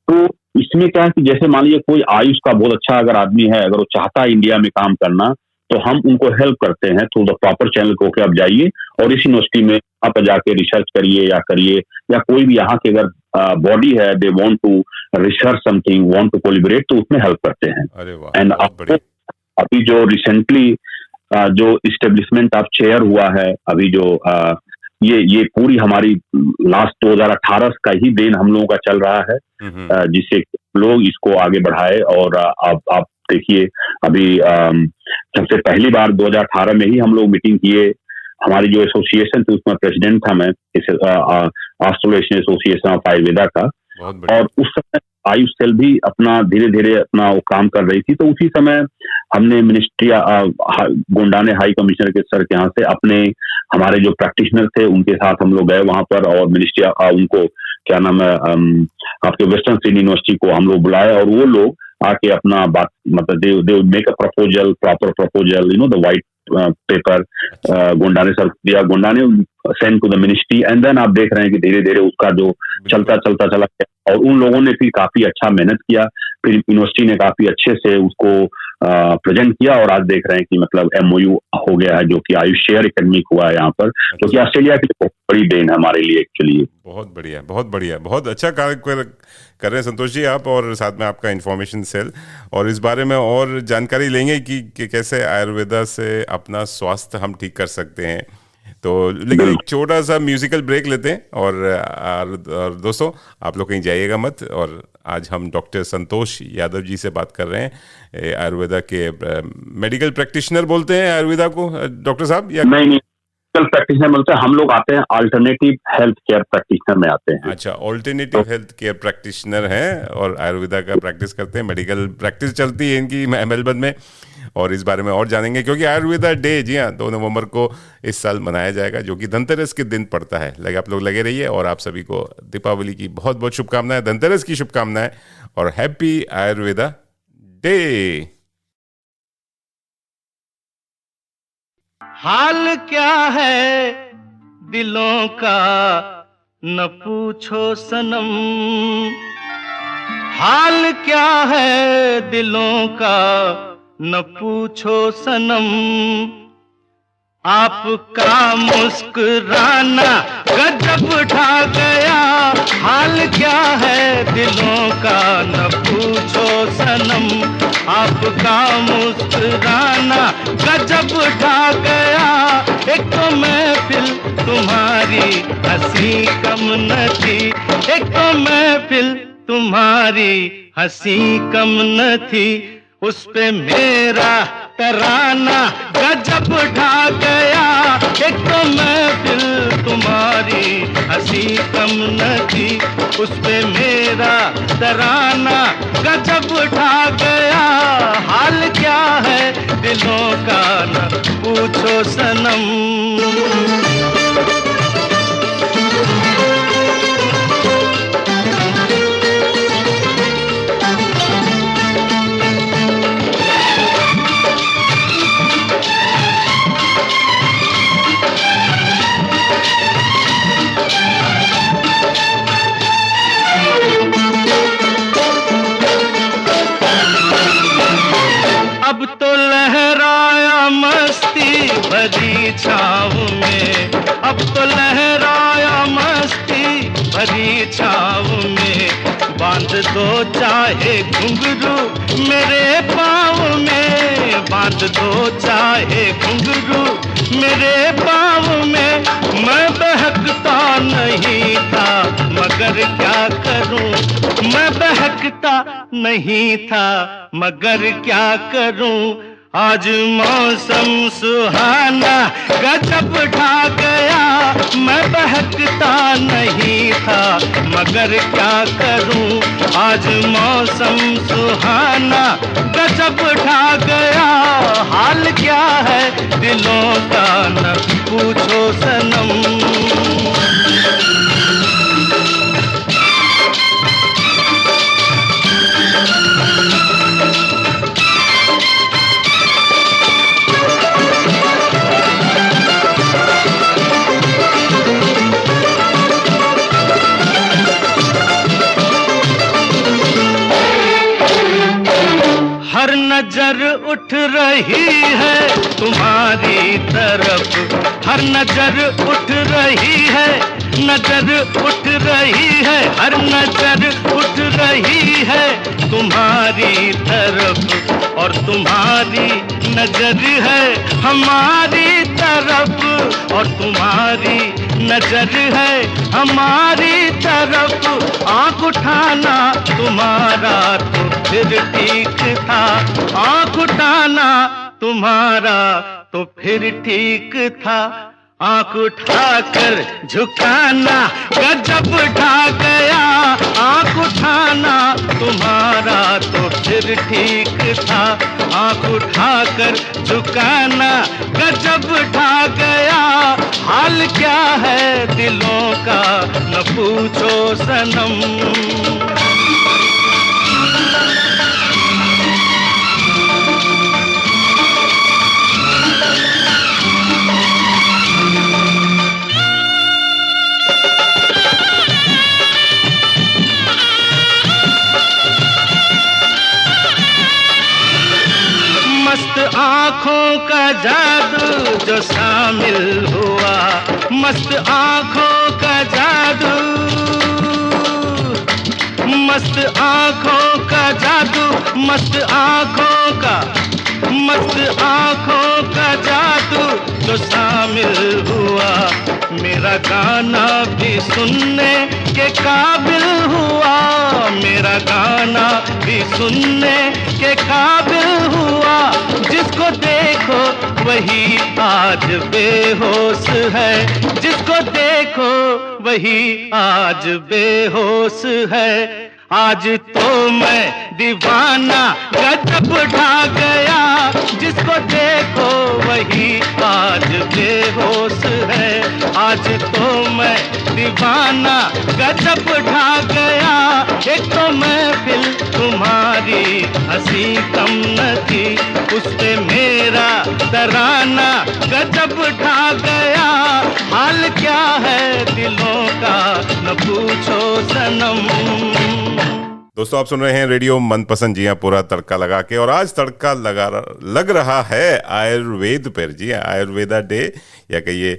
तो इसमें क्या है कि जैसे मान लीजिए कोई आयुष का बहुत अच्छा अगर आदमी है, अगर वो चाहता है इंडिया में काम करना, तो हम उनको हेल्प करते हैं थ्रू द प्रॉपर चैनल को कि आप जाइए और इस यूनिवर्सिटी में आप जाके रिसर्च करिए, या कोई भी यहाँ के अगर बॉडी है, they want to research something, want to collaborate, तो उसमें हेल्प करते हैं। एंड अभी जो रिसेंटली जो इस्टेब्लिशमेंट ऑफ चेयर हुआ है, अभी जो ये पूरी हमारी लास्ट 2018 का ही देन हम लोगों का चल रहा है, जिससे लोग इसको आगे बढ़ाए। और आप देखिए अभी सबसे पहली बार 2018 में ही हम लोग मीटिंग किए, हमारी जो एसोसिएशन थी उसमें प्रेसिडेंट था मैं, ऑस्ट्रेलियन एसोसिएशन ऑफ आयुर्वेदा का, और उस समय आयुष सेल भी अपना धीरे धीरे अपना वो काम कर रही थी। तो उसी समय हमने मिनिस्ट्री गोंडाने हाई कमिश्नर के सर के यहाँ से अपने हमारे जो प्रैक्टिशनर थे उनके साथ हम लोग गए वहां पर, और मिनिस्ट्री उनको क्या नाम है आपके वेस्टर्न सिडनी यूनिवर्सिटी को हम लोग बुलाए, और वो लोग आके अपना बात मतलब they make a proposal, proper proposal, the white paper गोंडा ने सर्व दिया, गोंडा ने send to the ministry, and then आप देख रहे हैं कि धीरे धीरे उसका जो चलता चला गया, और उन लोगों ने फिर काफी अच्छा मेहनत किया, फिर यूनिवर्सिटी ने काफी अच्छे से उसको प्रेजेंट किया, और आज देख रहे हैं कि मतलब MOU हो गया है, जो कि आयुष शेयर एकेडमिक हुआ है यहाँ पर, जो कि ऑस्ट्रेलिया की बहुत बड़ी देन है हमारे लिए एक्चुअली। बहुत बढ़िया, बहुत बढ़िया, बहुत अच्छा कार्य कर रहे हैं संतोष जी आप, और साथ में आपका इंफॉर्मेशन सेल, और इस बारे में और जानकारी लेंगे कि कैसे आयुर्वेदा से अपना स्वास्थ्य हम ठीक कर सकते हैं। तो लेकिन एक छोटा सा म्यूजिकल ब्रेक लेते हैं, और दोस्तों आप लोग कहीं जाइएगा मत, और आज हम डॉक्टर संतोष यादव जी से बात कर रहे हैं, आयुर्वेदा के मेडिकल प्रैक्टिशनर बोलते हैं आयुर्वेदा को डॉक्टर साहब, या नहीं प्रैक्टिशनर बोलते हैं हम लोग, आते हैं अल्टरनेटिव हेल्थ केयर प्रैक्टिशनर में आते हैं। अच्छा, अल्टरनेटिव हेल्थ केयर प्रैक्टिशनर हैं और आयुर्वेदा का प्रैक्टिस करते हैं, मेडिकल प्रैक्टिस चलती है इनकी मेलबर्न में, और इस बारे में और जानेंगे, क्योंकि आयुर्वेदा डे जी हाँ 2 नवंबर को इस साल मनाया जाएगा, जो कि धनतेरस के दिन पड़ता है। आप लोग लगे रहिए, और आप सभी को दीपावली की बहुत बहुत शुभकामनाएं, धनतेरस की शुभकामनाएं, और हैप्पी आयुर्वेदा डे। हाल क्या है दिलों का न पूछो सनम, हाल क्या है दिलों का न पूछो सनम, आपका मुस्कुराना गजब ढा गया, हाल क्या है दिलों का न पूछो सनम, आपका मुस्कुराना गजब ढा गया, एक तो महफिल तुम्हारी हंसी कम न थी, एक तो महफिल तुम्हारी हंसी कम न थी, उस पे मेरा तराना गजब ढा गया, एक तो महफिल तुम्हारी हंसी कम न थी, उस पे मेरा तराना गजब ढा गया, हाल क्या है दिलों का न पूछो सनम। अब तो लहराया मस्ती भरी छाँव में, अब तो लहराया मस्ती भरी छाँव में, बांध दो चाहे घुंघरू मेरे पाँव में, बांध दो चाहे घुंघरू मेरे पाँव में, मैं बहकता नहीं था मगर क्या करूं, मैं बहकता नहीं था मगर क्या करूं, आज मौसम सुहाना गजब ढा गया, मैं बहकता नहीं था मगर क्या करूं, आज मौसम सुहाना गजब ढा गया, हाल क्या है दिलों का न पूछो सनम। हर नजर उठ रही है तुम्हारी तरफ, हर नजर उठ रही है, नजर उठ रही है, हर नजर उठ रही है तुम्हारी तरफ, और तुम्हारी नजर है हमारी तरफ, और तुम्हारी नजर है हमारी तरफ, आँख उठाना तुम्हारा तो फिर ठीक था, आँख उठाना तुम्हारा तो फिर ठीक था, आँख उठाकर झुकाना गजब ढा गया, आँख उठाना तुम्हारा तो फिर ठीक था, आँख उठाकर झुकाना गजब ढा गया, हाल क्या है दिलों का न पूछो सनम। आँखों का जादू जो शामिल हुआ, मस्त आँखों का जादू, मस्त आँखों का जादू, मस्त आँखों का जादू जो शामिल हुआ, मेरा गाना भी सुनने के काबिल हुआ, मेरा गाना भी सुनने के काबिल हुआ। जिसको देखो वही आज बेहोश है, जिसको देखो वही आज बेहोश है। आज तो मैं दीवाना गजब ढा गया, जिसको देखो वही आज बेहोश है। आज तो मैं दीवाना गजब ढा गया, एक तो महफिल तुम्हारी हंसी कम न थी, उस पे मेरा तराना गजब ढा गया। हाल क्या है दिलों का न पूछो सनम। दोस्तों आप सुन रहे हैं रेडियो मनपसंद, जी हाँ, पूरा तड़का लगा के। और आज तड़का लग रहा है आयुर्वेद पर। जी हाँ, आयुर्वेदा डे, या कहिए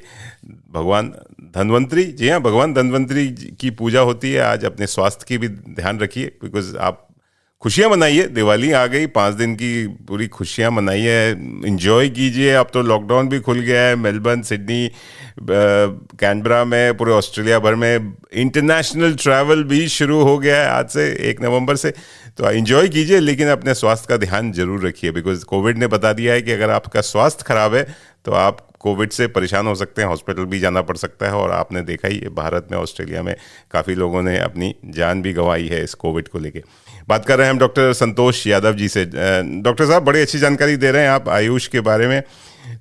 भगवान धन्वंतरी। जी हाँ, भगवान धन्वंतरी की पूजा होती है आज। अपने स्वास्थ्य की भी ध्यान रखिए, बिकॉज आप खुशियाँ मनाइए। दिवाली आ गई, 5 दिन की पूरी खुशियाँ मनाइए, एंजॉय कीजिए। अब तो लॉकडाउन भी खुल गया है, मेलबर्न, सिडनी, कैनबरा में, पूरे ऑस्ट्रेलिया भर में इंटरनेशनल ट्रैवल भी शुरू हो गया है आज से 1 नवंबर से। तो एंजॉय कीजिए, लेकिन अपने स्वास्थ्य का ध्यान जरूर रखिए, बिकॉज कोविड ने बता दिया है कि अगर आपका स्वास्थ्य खराब है तो आप कोविड से परेशान हो सकते हैं, हॉस्पिटल भी जाना पड़ सकता है। और आपने देखा ही भारत में, ऑस्ट्रेलिया में काफ़ी लोगों ने अपनी जान भी गंवाई है इस कोविड को लेके। बात कर रहे हैं हम डॉक्टर संतोष यादव जी से। डॉक्टर साहब, बड़ी अच्छी जानकारी दे रहे हैं आप आयुष के बारे में।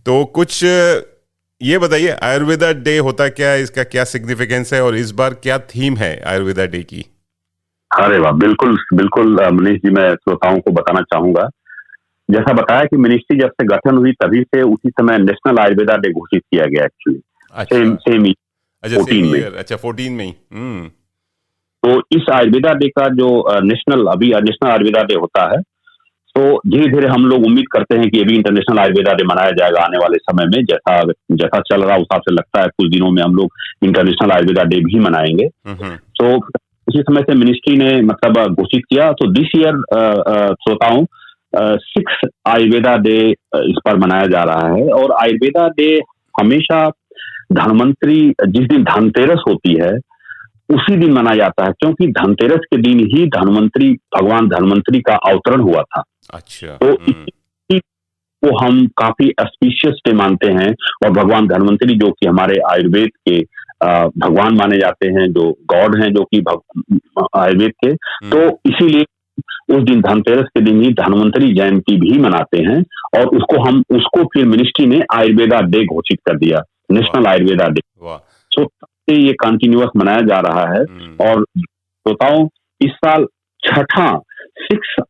तो कुछ ये बताइए, आयुर्वेदा डे होता क्या है, इसका क्या सिग्निफिकेंस है, और इस बार क्या थीम है आयुर्वेदा डे की? अरे वाह, बिल्कुल बिल्कुल मनीष जी, मैं श्रोताओं को बताना चाहूंगा। जैसा बताया कि मिनिस्ट्री जब से गठन हुई तभी से उसी समय नेशनल आयुर्वेदा डे घोषित किया गया एक्चुअली। सेम 14 में ही। तो इस आयुर्वेदा डे का जो नेशनल आयुर्वेदा डे होता है, तो धीरे धीरे हम लोग उम्मीद करते हैं कि ये भी इंटरनेशनल आयुर्वेदा डे मनाया जाएगा आने वाले समय में। जैसा चल रहा उस हिसाब से लगता है कुछ दिनों में हम लोग इंटरनेशनल आयुर्वेदा डे भी मनाएंगे। तो उसी समय से मिनिस्ट्री ने मतलब घोषित किया। तो दिस ईयर श्रोताओं 6 आयुर्वेदा डे इस पर मनाया जा रहा है। और आयुर्वेदा डे हमेशा धन्वंतरी, जिस दिन धनतेरस होती है उसी दिन मनाया जाता है, क्योंकि धनतेरस के दिन ही भगवान धन्वंतरी का अवतरण हुआ था। अच्छा। तो इसी को हम काफी ऑस्पिशियस डे मानते हैं। और भगवान धन्वंतरी जो कि हमारे आयुर्वेद के भगवान माने जाते हैं, जो गॉड हैं जो कि आयुर्वेद के, तो इसीलिए उस दिन धनतेरस के दिन ही धन्वंतरी जयंती भी मनाते हैं। और उसको फिर मिनिस्ट्री ने आयुर्वेदा डे घोषित कर दिया, नेशनल आयुर्वेदा डे। सो ये कंटिन्यूअस मनाया जा रहा है। और श्रोताओं, इस साल 6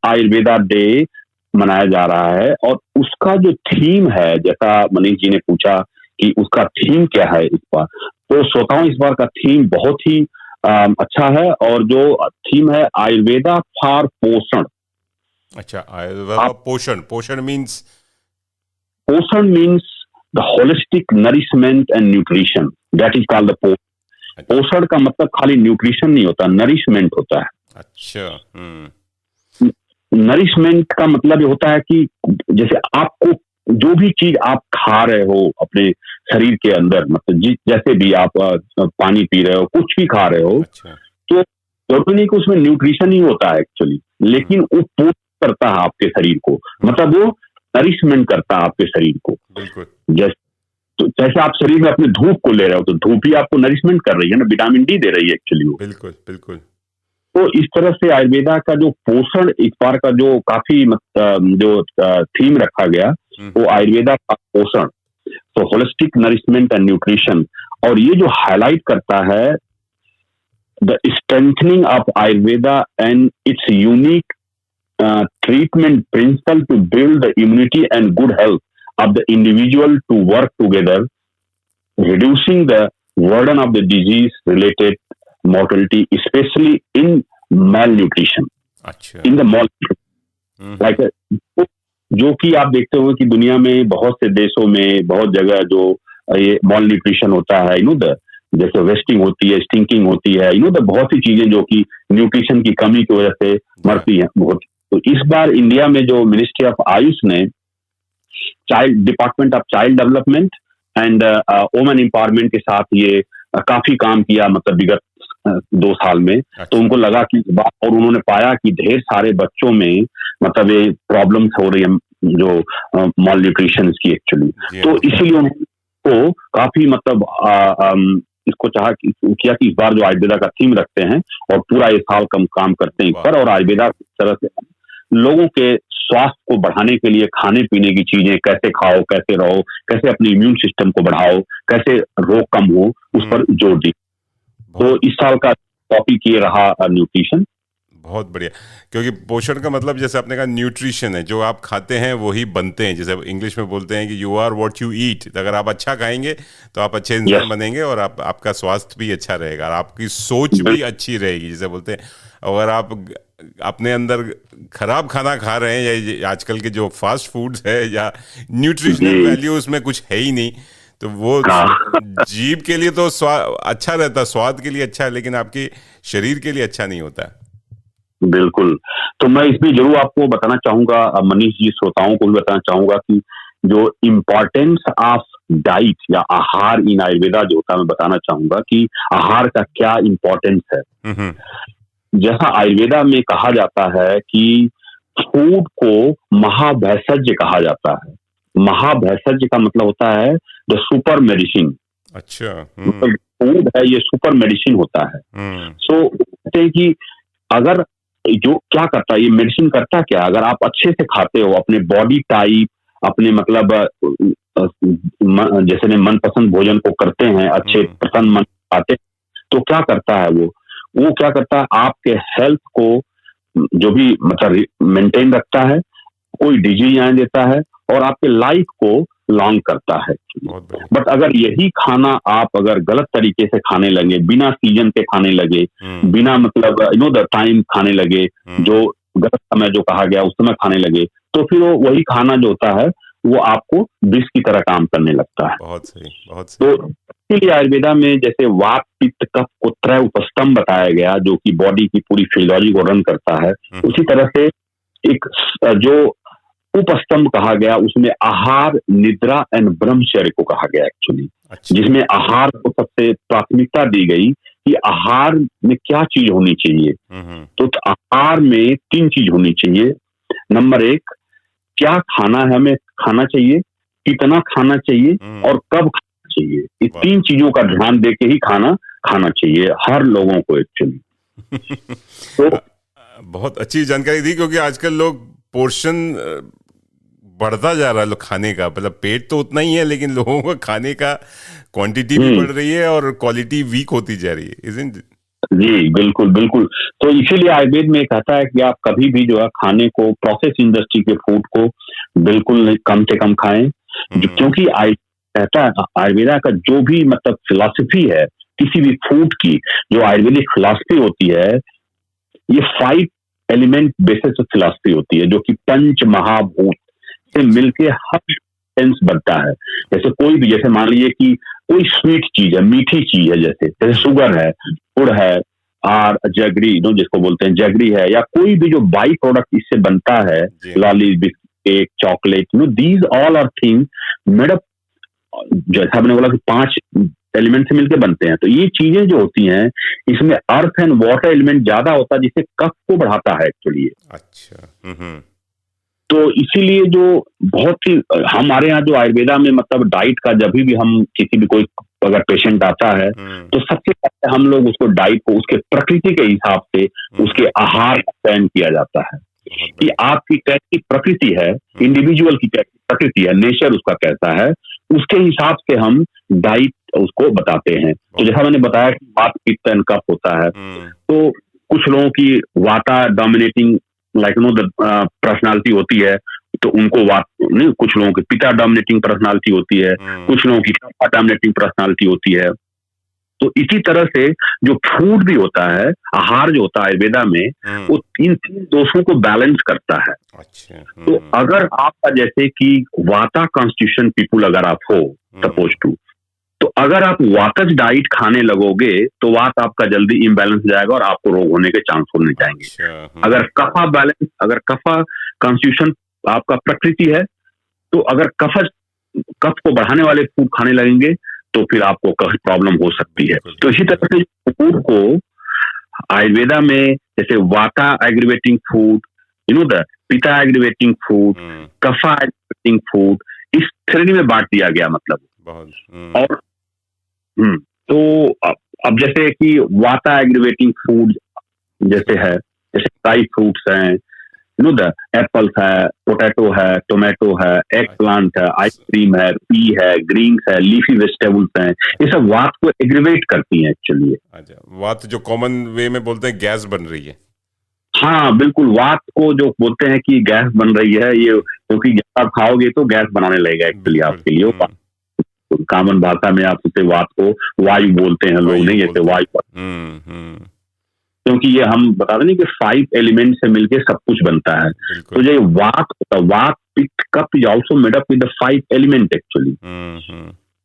आयुर्वेदा डे मनाया जा रहा है। और उसका जो थीम है, जैसा मनीष जी ने पूछा कि उसका थीम क्या है इस बार, तो श्रोताओं इस बार का थीम बहुत ही अच्छा है। और जो थीम है आयुर्वेदा फॉर पोषण। अच्छा, आयुर्वेदा पोषण means the holistic nourishment and nutrition, that is called the पोषण। पोषण का मतलब खाली न्यूट्रिशन नहीं होता, नरिशमेंट होता है। अच्छा। नरिशमेंट का मतलब ये होता है कि जैसे आपको जो भी चीज आप खा रहे हो अपने शरीर के अंदर, मतलब जैसे भी आप पानी पी रहे हो, कुछ भी खा रहे हो, अच्छा। तो जरूरी नहीं कि उसमें न्यूट्रिशन ही होता है एक्चुअली, लेकिन वो पोषण करता है आपके शरीर को, मतलब वो नरिशमेंट करता है आपके शरीर को। जैसे आप शरीर में अपने धूप को ले रहे हो, तो धूप ही आपको नरिशमेंट कर रही है ना, विटामिन डी दे रही है एक्चुअली वो। बिल्कुल। तो इस तरह से आयुर्वेदा का जो पोषण इस बार का जो काफी जो थीम रखा गया, वो आयुर्वेदा का पोषण, तो होलिस्टिक नरिशमेंट एंड न्यूट्रिशन। और ये जो हाईलाइट करता है the strengthening of Ayurveda and it's unique treatment principle to build the immunity and good health of the individual to work together, reducing the burden of the disease-related mortality, especially in malnutrition. अच्छा। In the malnutrition, like जो कि आप देखते हो कि दुनिया में बहुत से देशों में बहुत जगह जो ये मॉल न्यूट्रिशन होता है, जैसे वेस्टिंग होती है, स्टिंकिंग होती है, बहुत सी चीजें जो कि न्यूट्रिशन की कमी की वजह से मरती हैं बहुत। तो इस बार इंडिया में जो मिनिस्ट्री ऑफ आयुष ने department of child development and women empowerment के साथ ये काफी काम किया, मतलब विगत 2 साल में। तो उनको लगा कि और उन्होंने पाया कि ढेर सारे बच्चों में मतलब ये प्रॉब्लम्स हो रही है जो मॉल न्यूट्रिशन की एक्चुअली। तो इसीलिए उनको काफी मतलब इसको किया कि इस बार जो आयुर्वेदा का थीम रखते हैं और पूरा ये साल काम करते हैं इस पर, और आयुर्वेदा की तरह से लोगों के स्वास्थ्य को बढ़ाने के लिए खाने पीने की चीजें, कैसे खाओ, कैसे रहो, कैसे अपने इम्यून सिस्टम को बढ़ाओ, कैसे रोग कम हो, उस पर जोर दी। तो इस साल का टॉपिक ये रहा न्यूट्रिशन। बहुत बढ़िया, क्योंकि पोषण का मतलब जैसे आपने कहा न्यूट्रिशन है, जो आप खाते हैं वही बनते हैं। जैसे इंग्लिश में बोलते हैं कि you are what you eat. अगर आप अच्छा खाएंगे तो आप अच्छे इंसान बनेंगे और आपका स्वास्थ्य भी अच्छा रहेगा और आपकी सोच भी अच्छी रहेगी, जैसे बोलते हैं। अगर आप अपने अंदर खराब खाना खा रहे हैं या आजकल के जो फास्ट फूड्स है या न्यूट्रिशनल वैल्यू उसमें कुछ है ही नहीं, तो वो जीभ के लिए तो अच्छा रहता, स्वाद के लिए अच्छा है, लेकिन आपके शरीर के लिए अच्छा नहीं होता। बिल्कुल। तो मैं इसमें जरूर आपको बताना चाहूंगा, मनीष जी, श्रोताओं को भी बताना चाहूंगा कि जो इम्पोर्टेंस ऑफ डाइट या आहार इन आयुर्वेदा जो होता है, मैं बताना चाहूंगा कि आहार का क्या इम्पोर्टेंस है। जैसा आयुर्वेदा में कहा जाता है कि फूड को महाभैषज कहा जाता है। महाभैषज का मतलब होता है द सुपर मेडिसिन। अच्छा। मतलब फूड है, ये सुपर मेडिसिन होता है। सो कहते हैं कि अगर जो क्या करता है ये मेडिसिन करता क्या, अगर आप अच्छे से खाते हो, अपने बॉडी टाइप, अपने मतलब जैसे मनपसंद भोजन को करते हैं, अच्छे प्रसन्न मन खाते, तो क्या करता है वो क्या करता है, आपके हेल्थ को जो भी मतलब मेंटेन रखता है, कोई डिजीज आने देता है और आपके लाइफ को लॉन्ग करता है। बट अगर यही खाना आप अगर गलत तरीके से खाने लगे, बिना सीजन के खाने लगे, बिना मतलब द टाइम खाने लगे, जो गलत समय जो कहा गया उस समय खाने लगे, तो फिर वही खाना जो होता है वो आपको विष की तरह काम करने लगता है। बहुत सही, बहुत सही। तो इसलिए आयुर्वेदा में जैसे वात, पित्त, कफ को त्रय उपस्तंभ बताया गया, जो कि बॉडी की पूरी फिजियोलॉजी को रन करता है, उसी तरह से एक जो उपस्तंभ कहा गया, उसमें आहार, निद्रा एंड ब्रह्मचर्य को कहा गया एक्चुअली। जिसमें आहार को सबसे प्राथमिकता दी गई कि आहार में क्या चीज होनी चाहिए। तो आहार में 3 चीज होनी चाहिए। नंबर 1, क्या खाना है, हमें खाना चाहिए, कितना खाना चाहिए और कब खाना चाहिए। ये 3 चीजों का ध्यान दे के ही खाना चाहिए हर लोगों को एक्चुअली। तो बहुत अच्छी जानकारी दी, क्योंकि आजकल लोग पोर्शन बढ़ता जा रहा है खाने का, मतलब पेट तो उतना ही है लेकिन लोगों का खाने का क्वांटिटी भी बढ़ रही है और क्वालिटी वीक होती जा रही है, isn't it? जी बिल्कुल बिल्कुल। तो इसीलिए आयुर्वेद में कहता है कि आप कभी भी जो है खाने को, प्रोसेस इंडस्ट्री के फूड को बिल्कुल कम से कम खाएं, क्योंकि कहता है आयुर्वेदा का जो भी मतलब फिलॉसफी है किसी भी फूड की, जो आयुर्वेदिक फिलॉसफी होती है, ये 5 एलिमेंट बेसिस फिलॉसफी होती है, जो कि पंच महाभूत से मिलके हर सेंस बनता है। जैसे कोई भी, जैसे मान लीजिए कि कोई स्वीट चीज है, मीठी चीज है, जैसे शुगर है, गुड़ है, और जगरी जिसको बोलते हैं जगरी है, या कोई भी जो बाई प्रोडक्ट इससे बनता है, lolly, biscuit, chocolate, these all are things made up, जैसा मैंने बोला कि 5 एलिमेंट से मिलकर बनते हैं। तो ये चीजें जो होती हैं, इसमें अर्थ एंड वाटर एलिमेंट ज्यादा होता है, जिससे कफ को बढ़ाता है एक्चुअली। अच्छा। तो इसीलिए जो बहुत ही हमारे यहाँ जो आयुर्वेदा में मतलब डाइट का, जब भी हम किसी भी कोई अगर पेशेंट आता है तो सबसे पहले हम लोग उसको डाइट को उसके प्रकृति के हिसाब से उसके आहार का चयन किया जाता है कि आपकी कैसी प्रकृति है, इंडिविजुअल की कैसी प्रकृति है, नेचर उसका कैसा है, उसके हिसाब से हम डाइट उसको बताते हैं। तो जैसा मैंने बताया कि वात, पित्त एंड कफ होता है, तो कुछ लोगों की वाता डोमिनेटिंग पर्सनालिटी होती है, तो उनको कुछ लोगों की पिता डोमिनेटिंग पर्सनालिटी होती है, कुछ लोगों की डोमिनेटिंग पर्सनालिटी होती है। तो इसी तरह से जो फूड भी होता है, आहार जो होता है आयुर्वेदा में, वो इन तीन दोषों को बैलेंस करता है। अच्छा। तो अगर आपका जैसे कि वाता कॉन्स्टिट्यूशन पीपुल अगर आप हो सपोज टू, तो अगर आप वातज डाइट खाने लगोगे तो वात आपका जल्दी इम्बैलेंस हो जाएगा और आपको रोग होने के चांस होने जाएंगे। अच्छा। अगर कफा कॉन्स्टिट्यूशन आपका प्रकृति है, तो अगर कफ को बढ़ाने वाले फूड खाने लगेंगे तो फिर आपको कफ प्रॉब्लम हो सकती है। तो इसी तरह से फूड को आयुर्वेदा में जैसे वाता एग्रीवेटिंग फूड, द पिता एग्रीवेटिंग फूड, कफा एग्रीवेटिंग फूड, इस श्रेणी में बांट दिया गया मतलब। और तो अब जैसे कि वाता एग्रीवेटिंग फूड जैसे है, जैसे ड्राई फ्रूट्स हैं, द एप्पल्स है, पोटैटो है, टोमेटो है, एग प्लांट है, आइसक्रीम है, पी है, ग्रीन्स है, लीफी वेजिटेबल्स हैं, ये सब वात को एग्रीवेट करती हैं एक्चुअली। अच्छा, वात जो कॉमन वे में बोलते हैं गैस बन रही है। हाँ बिल्कुल, वात को जो बोलते हैं कि गैस बन रही है, ये क्योंकि आप खाओगे तो गैस बनाने लगेगा एक्चुअली आपके लिए। कॉमन भाषा में आप उसे वात को वायु बोलते हैं लोग, नहीं जैसे वायु, क्योंकि ये हम बता दें कि 5 एलिमेंट से मिलके सब कुछ बनता है। तो जो vata pitta kapha is also made up with the 5 element actually.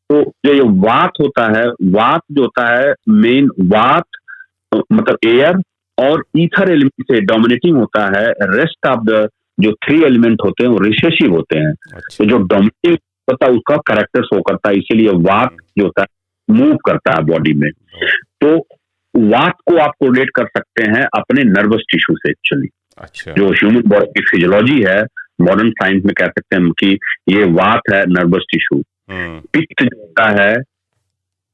तो जो ये वात होता है, वात जो होता है मेन वात मतलब एयर और ईथर एलिमेंट से डोमिनेटिंग होता है। रेस्ट ऑफ द जो 3 एलिमेंट होते हैं वो रिसेसिव होते हैं। तो जो डोमिनेटिंग होता है उसका कैरेक्टर शो करता है, इसीलिए वात जो होता है मूव करता है बॉडी में। तो वात को आप कोरिलेट कर सकते हैं अपने नर्वस टिश्यू से एक्चुअली। अच्छा। जो ह्यूमन बॉडी की फिजियोलॉजी है, मॉडर्न साइंस में कह सकते हैं कि ये वात है, नर्वस टिश्यू। पित्त जो होता है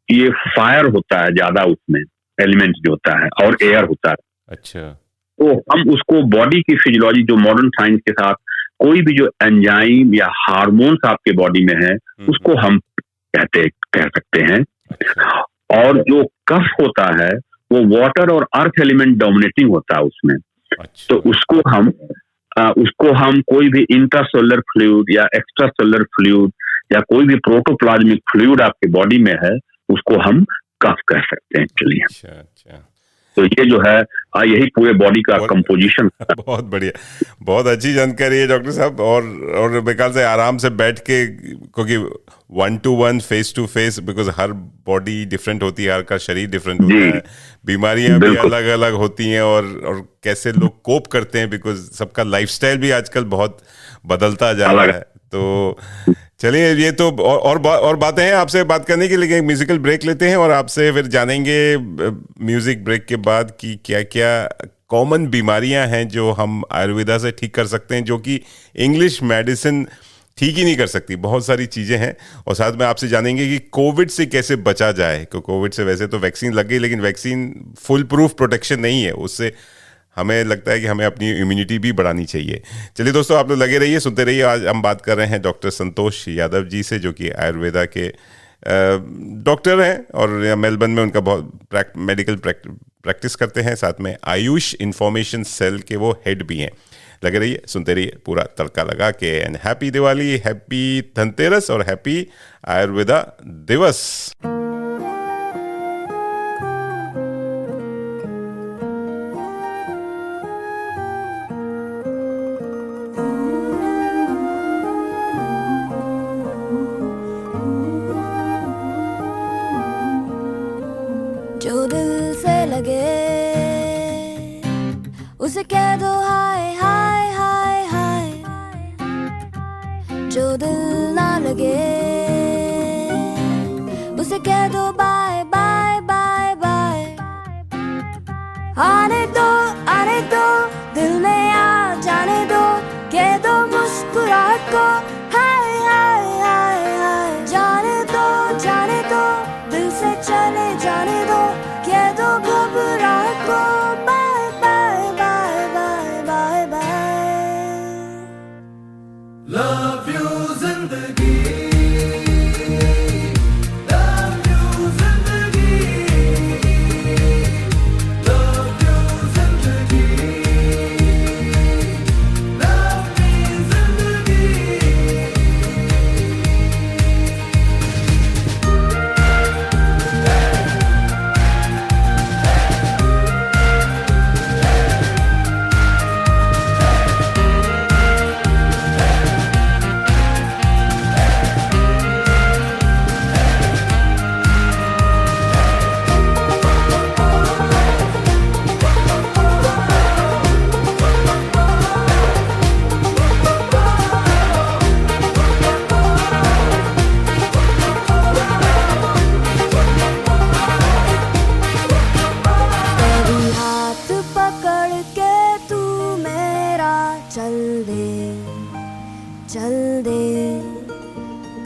ये फायर होता है ज्यादा, उसमें एलिमेंट जो होता है, और एयर होता है। अच्छा। तो हम उसको बॉडी की फिजियोलॉजी जो मॉडर्न साइंस के साथ कोई भी जो एंजाइम या हार्मोन्स आपके बॉडी में है उसको हम कह सकते हैं। और जो कफ होता है वो वाटर और अर्थ एलिमेंट डोमिनेटिंग होता है उसमें। तो उसको हम कोई भी इंट्रासेलुलर फ्लूइड या एक्स्ट्रासेलुलर फ्लूइड या कोई भी प्रोटोप्लाज्मिक फ्लूइड आपके बॉडी में है उसको हम कफ कह सकते हैं एक्चुअली। अच्छा। तो ये जो है यही पूरे बॉडी का कंपोजिशन। बहुत बढ़िया, बहुत अच्छी जानकारी है डॉक्टर साहब। और बेकार से आराम से बैठ के, क्योंकि 1-to-1 face to face, because हर बॉडी डिफरेंट होती है, हर का शरीर डिफरेंट होता है, बीमारियां भी अलग अलग होती हैं, और कैसे लोग कोप करते हैं, बिकॉज सबका लाइफस्टाइल भी आजकल बहुत बदलता जा रहा है। तो चलिए, ये तो और बातें हैं आपसे बात करने के लिए। म्यूजिकल ब्रेक लेते हैं और आपसे फिर जानेंगे म्यूजिक ब्रेक के बाद कि क्या क्या कॉमन बीमारियां हैं जो हम आयुर्वेदा से ठीक कर सकते हैं, जो कि इंग्लिश मेडिसिन ठीक ही नहीं कर सकती। बहुत सारी चीज़ें हैं, और साथ में आपसे जानेंगे कि कोविड से कैसे बचा जाए। क्योंकि कोविड से वैसे तो वैक्सीन लग गई, लेकिन वैक्सीन फुल प्रूफ प्रोटेक्शन नहीं है। उससे हमें लगता है कि हमें अपनी इम्यूनिटी भी बढ़ानी चाहिए। चलिए दोस्तों, आप लोग लगे रहिए, सुनते रहिए। आज हम बात कर रहे हैं डॉक्टर संतोष यादव जी से, जो कि आयुर्वेदा के डॉक्टर हैं और मेलबर्न में उनका बहुत मेडिकल प्रैक्टिस करते हैं। साथ में आयुष इंफॉर्मेशन सेल के वो हेड भी हैं। लगे रहिए, सुनते रहिए पूरा तड़का लगा के। And happy Diwali, happy Dhanteras और हैप्पी आयुर्वेदा दिवस। जो दिल से लगे उसे कह दो हाय हाय हाय हाय, जो दिल ना लगे उसे कह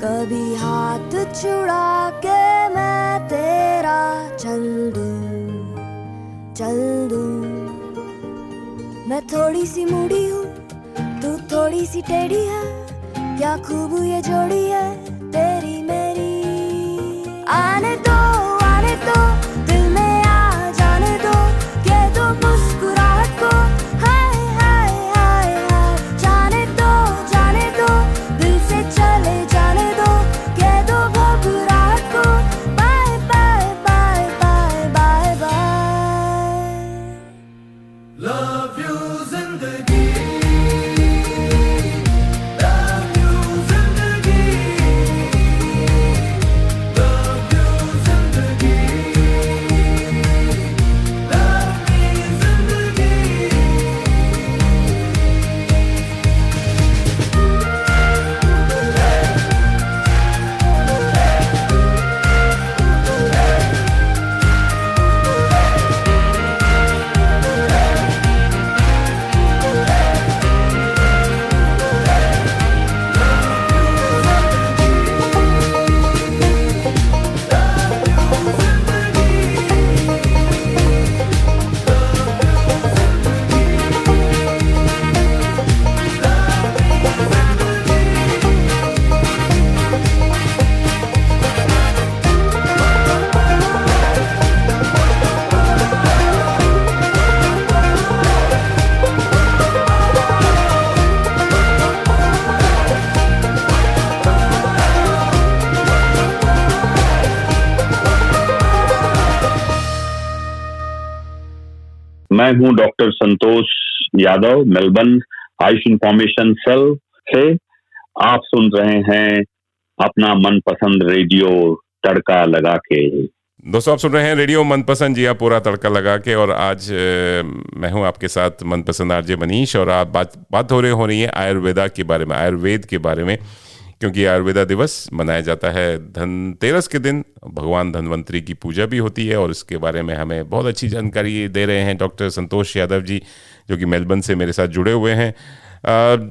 कभी हाथ छुड़ा के मैं तेरा चल दूं। मैं थोड़ी सी मूडी हूँ, तू थोड़ी सी टेढ़ी है, क्या खूब ये जोड़ी है तेरी मेरी। आने दो दिल में आ जाने दो, ये दो मुस्कुराहट को हाय हाय हाय हाय। जाने दो दिल से चले जाने दो, ये दो घबराहट को bye bye bye bye bye bye. Love you जिंदगी, love you जिंदगी, love you जिंदगी, love me जिंदगी। मैं हूं doctor Santosh Yadav, Melbourne Ayush information cell से। आप सुन रहे हैं अपना मनपसंद रेडियो तड़का लगा के। दोस्तों, आप सुन रहे हैं रेडियो मनपसंद, जी हाँ, पूरा तड़का लगा के। और आज मैं हूं आपके साथ मनपसंद आरजे मनीष, और आप बात हो रही है आयुर्वेदा के बारे में, आयुर्वेद के बारे में, क्योंकि आयुर्वेदा दिवस मनाया जाता है धनतेरस के दिन। भगवान धन्वंतरी की पूजा भी होती है, और इसके बारे में हमें बहुत अच्छी जानकारी दे रहे हैं डॉक्टर संतोष यादव जी, जो कि मेलबर्न से मेरे साथ जुड़े हुए हैं।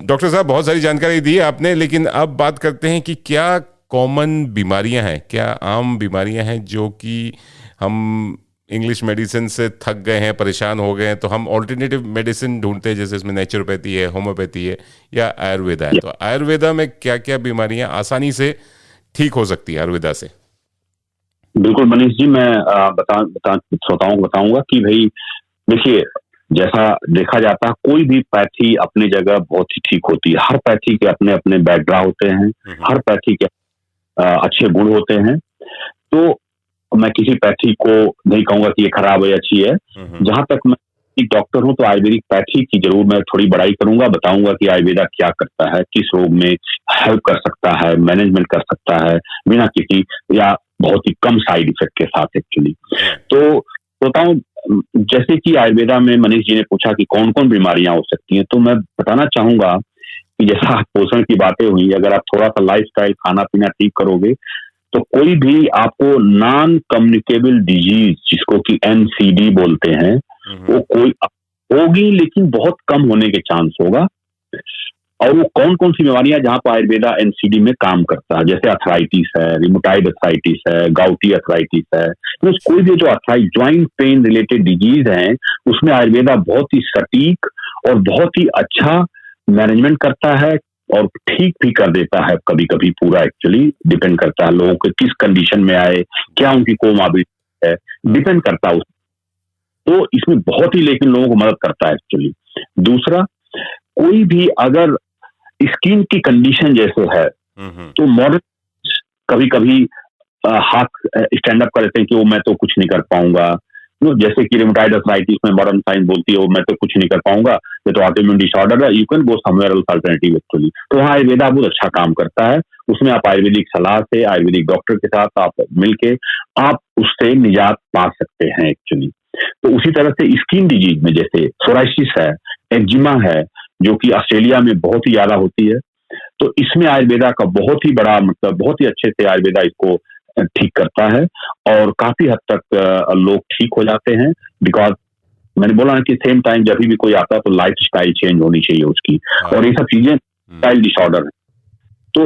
डॉक्टर साहब, बहुत सारी जानकारी दी आपने, लेकिन अब बात करते हैं कि क्या कॉमन बीमारियां हैं, क्या आम बीमारियां हैं जो कि हम इंग्लिश मेडिसिन से थक गए हैं, परेशान हो गए हैं, तो हम ऑल्टरनेटिव मेडिसिन ढूंढते हैं, जैसे इसमें नेचुरोपैथी है, होम्योपैथी है या आयुर्वेदा है। तो आयुर्वेदा में क्या क्या बीमारियां आसानी से ठीक हो सकती है आयुर्वेदा से? बिल्कुल मनीष जी, मैं श्रोताओं को बताऊंगा कि भाई देखिए, जैसा देखा जाता है कोई भी पैथी अपनी जगह बहुत ही ठीक होती है। हर पैथी के अपने अपने बैकग्राउंड होते हैं, हर पैथी के अच्छे गुण होते हैं। तो मैं किसी पैथी को नहीं कहूंगा कि ये खराब है, अच्छी है। जहां तक मैं एक डॉक्टर हूं तो आयुर्वेदिक पैथी की जरूर मैं थोड़ी बड़ाई करूंगा, बताऊंगा कि आयुर्वेदा क्या करता है, किस रोग में हेल्प कर सकता है, मैनेजमेंट कर सकता है बिना किसी या बहुत ही कम साइड इफेक्ट के साथ एक्चुअली। तो बताऊं, जैसे कि आयुर्वेदा में मनीष जी ने पूछा कि कौन कौन बीमारियां हो सकती हैं, तो मैं बताना चाहूंगा कि जैसा पोषण की बातें हुई, अगर आप थोड़ा सा लाइफस्टाइल खाना पीना ठीक करोगे तो कोई भी आपको नॉन कम्युनिकेबल डिजीज, जिसको कि NCD बोलते हैं, वो कोई होगी लेकिन बहुत कम होने के चांस होगा। और वो कौन कौन सी बीमारियां जहां पर आयुर्वेदा NCD में काम करता है, जैसे अर्थराइटिस है, रिमोटाइड अर्थराइटिस है, गाउटी अर्थराइटिस है, तो कोई भी जो अर्थराइट ज्वाइंट पेन रिलेटेड डिजीज है, उसमें आयुर्वेदा बहुत ही सटीक और बहुत ही अच्छा मैनेजमेंट करता है और ठीक भी कर देता है कभी कभी पूरा। एक्चुअली डिपेंड करता है लोगों के किस कंडीशन में आए, क्या उनकी कोमॉर्बिडिटी है, डिपेंड करता है। तो इसमें बहुत ही लेकिन लोगों को मदद करता है एक्चुअली। दूसरा, कोई भी अगर स्किन की कंडीशन जैसे है तो मॉडर्न कभी कभी हाथ स्टैंड अप कर देते हैं कि वो मैं तो कुछ नहीं कर पाऊंगा। जैसे कि रिमोटाइड अर्थराइटिस में मॉडर्न साइंस बोलती है वो मैं तो कुछ नहीं कर पाऊंगा, ये तो ऑटोइम्यून डिसऑर्डर है, you can go somewhere else alternative actually. तो वहाँ आयुर्वेदा बहुत अच्छा काम करता है। उसमें आप आयुर्वेदिक सलाह से, आयुर्वेदिक डॉक्टर के साथ आप मिलके आप उससे निजात पा सकते हैं एक्चुअली। तो उसी तरह से स्किन डिजीज में जैसे सोराइसिस है, एक्जिमा है, जो कि ऑस्ट्रेलिया में बहुत ही ज्यादा होती है, तो इसमें आयुर्वेदा का बहुत ही बड़ा मतलब बहुत ही अच्छे से आयुर्वेदा इसको ठीक करता है और काफी हद तक लोग ठीक हो जाते हैं। बिकॉज मैंने बोला ना कि सेम टाइम जब भी कोई आता है तो लाइफ स्टाइल चेंज होनी चाहिए उसकी, और ये सब चीजें स्टाइल डिसऑर्डर है। तो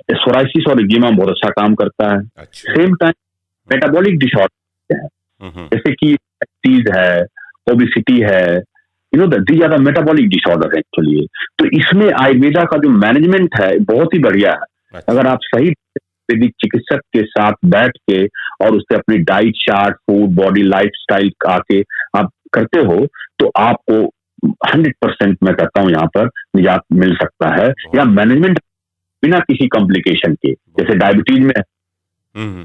सोराइसिस और एक्जिमा में बहुत अच्छा काम करता है। अच्छा। सेम टाइम मेटाबॉलिक डिसऑर्डर है, हम्म। जैसे कि डायबिटीज है, ओबिसिटी है, these are the metabolic disorder है एक्चुअली। तो इसमें आयुर्वेदा का जो मैनेजमेंट है बहुत ही बढ़िया है। अच्छा। अगर आप सही आयुर्वेदिक चिकित्सक के साथ बैठ के और उससे अपनी diet chart, food, body lifestyle आके आप करते हो तो आपको 100% मैं कहता हूँ यहाँ पर निजात मिल सकता है, या मैनेजमेंट बिना किसी कॉम्प्लिकेशन के। जैसे डायबिटीज में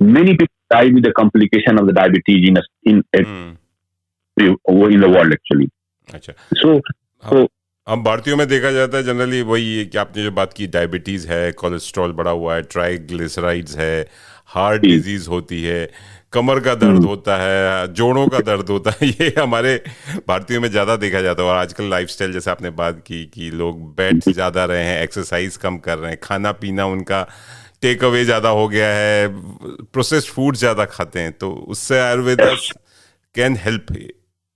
many people die with the complication of the diabetes in the world actually. अच्छा। सो हम भारतीयों में देखा जाता है जनरली वही कि आपने जो बात की, डायबिटीज है, कोलेस्ट्रॉल बढ़ा हुआ है, ट्राइग्लिसराइड्स है, हार्ट डिजीज होती है, कमर का दर्द होता है, जोड़ों का दर्द होता है, ये हमारे भारतीयों में ज़्यादा देखा जाता है। और आजकल लाइफस्टाइल जैसे आपने बात की कि लोग बैठ ज़्यादा रहे हैं, एक्सरसाइज कम कर रहे हैं, खाना पीना उनका टेक अवे ज़्यादा हो गया है, प्रोसेस्ड फूड ज़्यादा खाते हैं, तो उससे आयुर्वेदा कैन हेल्प।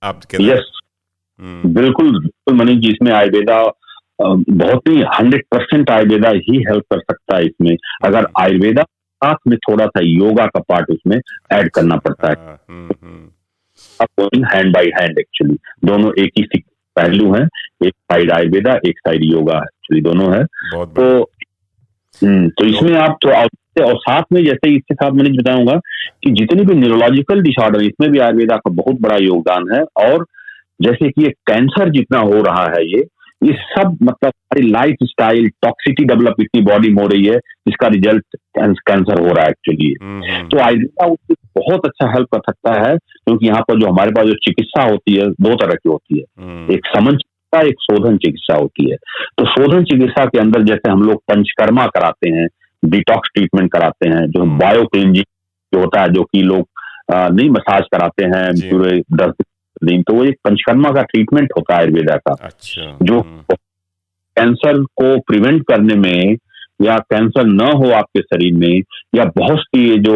आप कहते हैं? बिल्कुल बिल्कुल मनीष जी, इसमें आयुर्वेदा बहुत ही 100% आयुर्वेदा ही हेल्प कर सकता है इसमें। अगर आयुर्वेदा साथ में थोड़ा सा योगा का पार्ट उसमें ऐड करना पड़ता है, हैंड बाय हैंड एक्चुअली। दोनों एक ही पहलू हैं, एक साइड आयुर्वेदा, एक साइड योगा एक्चुअली, दोनों है। तो इसमें आप तो और साथ में जैसे इसके साथ मैंने बताऊंगा कि जितने भी न्यूरोलॉजिकल डिसऑर्डर, इसमें भी आयुर्वेदा का बहुत बड़ा योगदान है। और जैसे कि ये कैंसर जितना हो रहा है, ये सब मतलब हमारी लाइफ स्टाइल, टॉक्सिटी डेवलप इतनी बॉडी में हो रही है, जिसका रिजल्ट कैंसर हो रहा है एक्चुअली। तो आयुर्वेदा उसकी बहुत अच्छा हेल्प कर सकता है, क्योंकि यहाँ पर जो हमारे पास जो चिकित्सा होती है दो तरह की होती है, एक समन चिकित्सा, एक शोधन चिकित्सा होती है। तो शोधन चिकित्सा के अंदर जैसे हम लोग पंचकर्मा कराते हैं, डिटॉक्स ट्रीटमेंट कराते हैं, जो बायो क्लींजिंग जो होता है, जो कि लोग नहीं मसाज कराते हैं पूरे 10 दिन, तो वो एक पंचकर्मा का ट्रीटमेंट होता है आयुर्वेदा का। अच्छा। जो कैंसर को प्रिवेंट करने में, या कैंसर न हो आपके शरीर में, या बहुत सी जो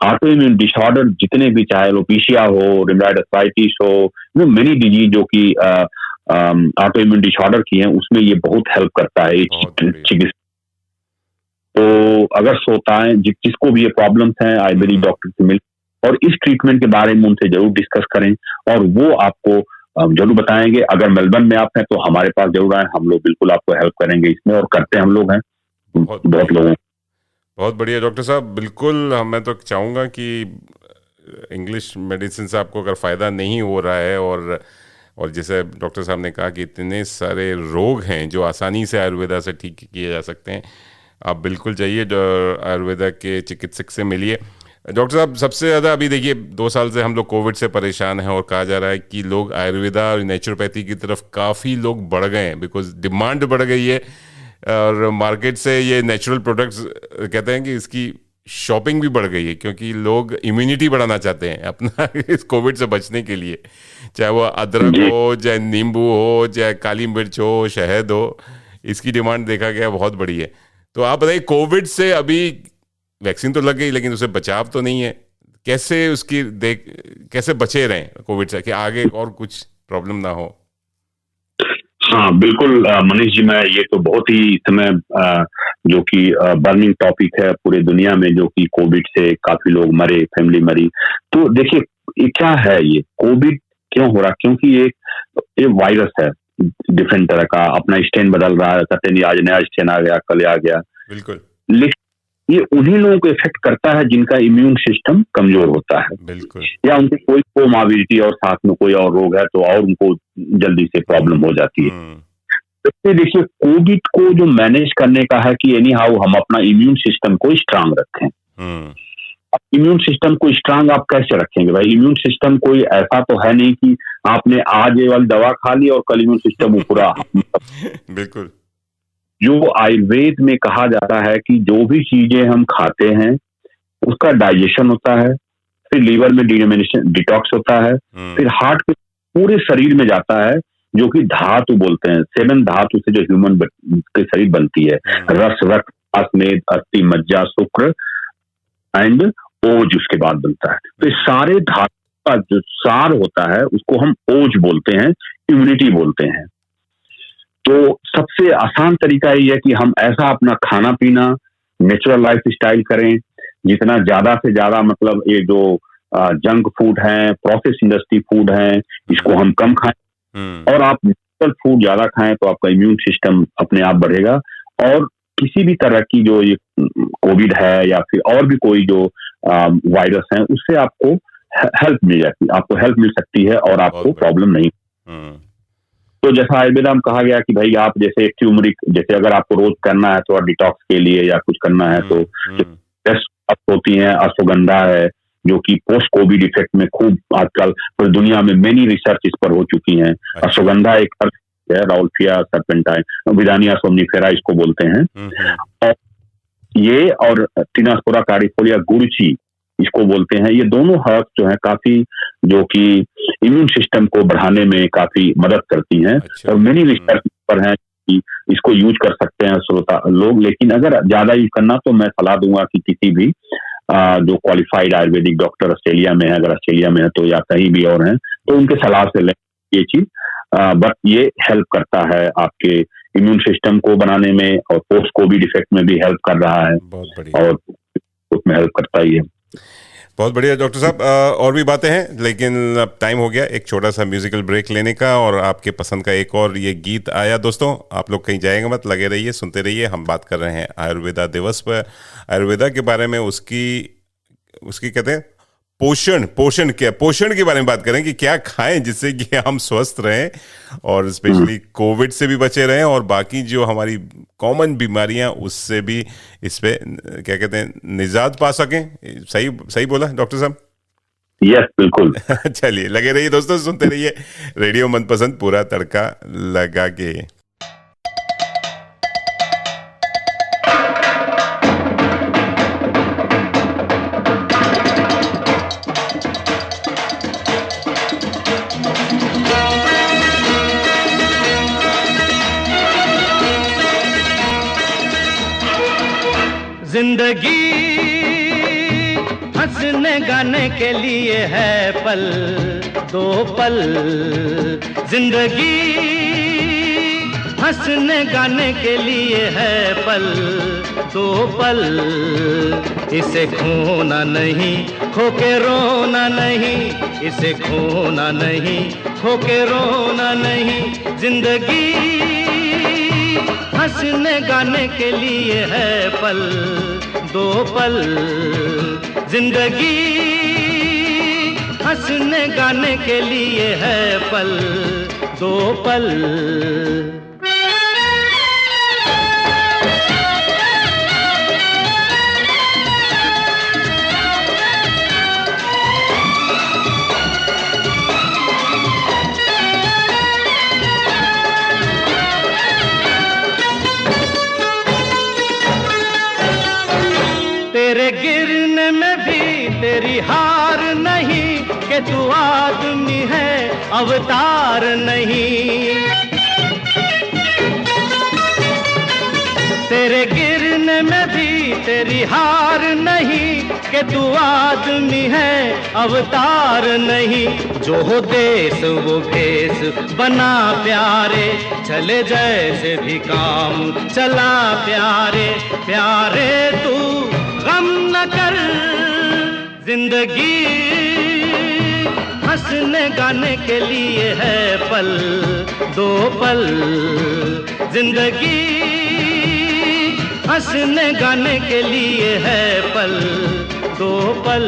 ऑटो इम्यून डिसऑर्डर जितने भी, चाहे लोपीशिया हो, रिमेटॉइड आर्थराइटिस हो, मेनी डिजीज जो कि ऑटो इम्यून डिसऑर्डर की है, उसमें ये बहुत हेल्प करता है चिकित्सा। तो अगर श्रोताएं जिसको भी ये प्रॉब्लम्स हैं, आयुर्वेदिक डॉक्टर से मिल और इस ट्रीटमेंट के बारे में उनसे जरूर डिस्कस करें, और वो आपको जरूर बताएंगे। अगर मेलबर्न में आप हैं तो हमारे पास जरूर आए, हम लोग बिल्कुल आपको हेल्प करेंगे इसमें, और करते हम लोग हैं बहुत लोगों। बहुत बढ़िया डॉक्टर साहब, बिल्कुल। मैं तो चाहूँगा कि इंग्लिश मेडिसिन से आपको अगर फ़ायदा नहीं हो रहा है, और जैसे डॉक्टर साहब ने कहा कि इतने सारे रोग हैं जो आसानी से आयुर्वेदा से ठीक किए जा सकते हैं, आप बिल्कुल जाइए आयुर्वेदा के चिकित्सक से मिलिए। डॉक्टर साहब, सबसे ज़्यादा अभी देखिए 2 साल से हम लोग कोविड से परेशान हैं, और कहा जा रहा है कि लोग आयुर्वेदा और नेचुरोपैथी की तरफ काफ़ी लोग बढ़ गए हैं, बिकॉज डिमांड बढ़ गई है, और मार्केट से ये नेचुरल प्रोडक्ट्स कहते हैं कि इसकी शॉपिंग भी बढ़ गई है, क्योंकि लोग इम्यूनिटी बढ़ाना चाहते हैं अपना इस कोविड से बचने के लिए, चाहे वो अदरक हो, चाहे नींबू हो, चाहे काली मिर्च हो, शहद हो, इसकी डिमांड देखा गया बहुत बड़ी है। तो आप बताइए, कोविड से अभी वैक्सीन तो लग गई, लेकिन उससे बचाव तो नहीं है, कैसे उसकी कैसे बचे रहें कोविड से कि आगे और कुछ प्रॉब्लम ना हो? हाँ बिल्कुल मनीष जी, मैं ये तो बहुत ही इस समय जो कि बर्निंग टॉपिक है पूरे दुनिया में, जो कि कोविड से काफी लोग मरे, फैमिली मरी। तो देखिए ये क्या है, ये कोविड क्यों हो रहा, क्योंकि ये वायरस है, डिफरेंट तरह का, अपना स्ट्रेन बदल रहा है, कहते नहीं आज नया स्ट्रेन आ गया, कल आ गया। बिल्कुल। लेकिन ये उन्हीं लोगों को इफेक्ट करता है जिनका इम्यून सिस्टम कमजोर होता है, बिल्कुल, या उनकी कोई कोमॉर्बिडिटी और साथ में कोई और रोग है, तो और उनको जल्दी से प्रॉब्लम हो जाती है। तो देखिए कोविड को जो मैनेज करने का है कि एनी हाउ हम अपना इम्यून सिस्टम को स्ट्रांग रखें। इम्यून सिस्टम को स्ट्रांग आप कैसे रखेंगे भाई? इम्यून सिस्टम कोई ऐसा तो है नहीं कि आपने आज ये वाली दवा खा ली और कल इम्यून सिस्टम पूरा बिल्कुल। जो आयुर्वेद में कहा जाता है कि जो भी चीजें हम खाते हैं उसका डाइजेशन होता है, फिर लीवर में डिटॉक्स होता है, फिर हार्ट के पूरे शरीर में जाता है, जो कि धातु बोलते हैं, 7 धातु से जो ह्यूमन के शरीर बनती है, रस, रक्त, मेद, अस्थि, मज्जा, शुक्र एंड ओज उसके बाद बनता है। तो सारे धातु का जो सार होता है उसको हम ओज बोलते हैं, इम्यूनिटी बोलते हैं। तो सबसे आसान तरीका ये है कि हम ऐसा अपना खाना पीना नेचुरल लाइफ स्टाइल करें, जितना ज्यादा से ज्यादा मतलब ये जो जंक फूड है, प्रोसेस इंडस्ट्री फूड है, इसको हम कम खाएं और आप नेचुरल फूड ज्यादा खाएं तो आपका इम्यून सिस्टम अपने आप बढ़ेगा और किसी भी तरह की जो ये कोविड है या फिर और भी कोई जो वायरस है उससे आपको हेल्प मिल जाती है, आपको हेल्प मिल सकती है और आपको प्रॉब्लम नहीं। तो जैसा आयुर्वेदा में कहा गया कि भाई आप जैसे ट्यूमरिक, जैसे अगर आपको रोज करना है तो डिटॉक्स के लिए या कुछ करना है तो बेस्ट होती है अश्वगंधा है, जो कि पोस्ट कोविड इफेक्ट में खूब आजकल पूरी दुनिया में मेनी रिसर्च इस पर हो चुकी है। अश्वगंधा एक है, राउल्फिया सर्पेंटाइन, विदानिया सोमनिफेरा इसको बोलते हैं, और ये और टिनास्पोरा कार्डिफोलिया गुरुची इसको बोलते हैं। ये दोनों हर्ब्स जो है काफी, जो कि इम्यून सिस्टम को बढ़ाने में काफी मदद करती हैं और मेनी रिसर्च पर हैं कि इसको यूज कर सकते हैं श्रोता लोग। लेकिन अगर ज्यादा यूज करना तो मैं सलाह दूंगा कि किसी भी जो क्वालिफाइड आयुर्वेदिक डॉक्टर ऑस्ट्रेलिया में है, अगर ऑस्ट्रेलिया में है तो, या कहीं भी और हैं तो उनके सलाह से लें ये चीज। बट ये हेल्प करता है आपके इम्यून सिस्टम को बनाने में और पोस्ट कोविड इफेक्ट में भी हेल्प कर रहा है, बहुत बढ़िया, और उसमें हेल्प करता ही है। बहुत बढ़िया डॉक्टर साहब। और भी बातें हैं लेकिन अब टाइम हो गया एक छोटा सा म्यूजिकल ब्रेक लेने का, और आपके पसंद का एक और ये गीत आया। दोस्तों आप लोग कहीं जाएंगे मत, लगे रहिए, सुनते रहिए। हम बात कर रहे हैं आयुर्वेदा दिवस पर, आयुर्वेदा के बारे में, उसकी कहते हैं पोषण के बारे में बात करें कि क्या खाएं जिससे कि हम स्वस्थ रहें और स्पेशली कोविड से भी बचे रहें और बाकी जो हमारी कॉमन बीमारियां उससे भी इस पे क्या कहते हैं निजात पा सकें। सही बोला डॉक्टर साहब? यस, बिल्कुल। चलिए लगे रहिए दोस्तों, सुनते रहिए रेडियो मनपसंद, पूरा तड़का लगा के। जिंदगी हंसने गाने के लिए है पल दो पल, जिंदगी हंसने गाने के लिए है पल दो पल, इसे खोना नहीं खो के रोना नहीं, इसे खोना नहीं खो के रोना नहीं, जिंदगी हंसने गाने के लिए है पल दो पल, जिंदगी हंसने गाने के लिए है पल दो पल। तेरे गिरने में भी तेरी हार नहीं, कि तू आदमी है अवतार नहीं। तेरे गिरने में भी तेरी हार नहीं, कि तू आदमी है अवतार नहीं। जो हो देश वो भेष बना प्यारे, चले जैसे भी काम चला प्यारे, प्यारे तू गम न कर, जिंदगी हंसने गाने के लिए है पल दो पल, जिंदगी हंसने गाने के लिए है पल दो पल।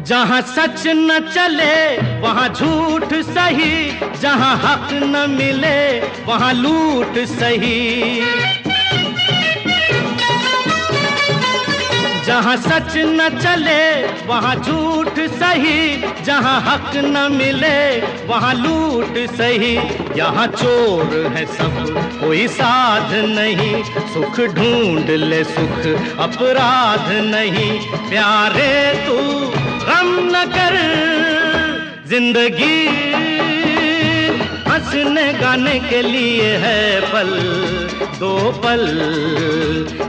जहाँ सच न चले वहाँ झूठ सही, जहाँ हक न मिले वहाँ लूट सही। जहाँ सच न चले वहाँ झूठ सही, जहाँ हक न मिले वहाँ लूट सही। यहाँ चोर है सब कोई साध नहीं, सुख ढूंढ ले सुख अपराध नहीं। प्यारे तू गम न कर, जिंदगी हंसने गाने के लिए है पल, दो पल,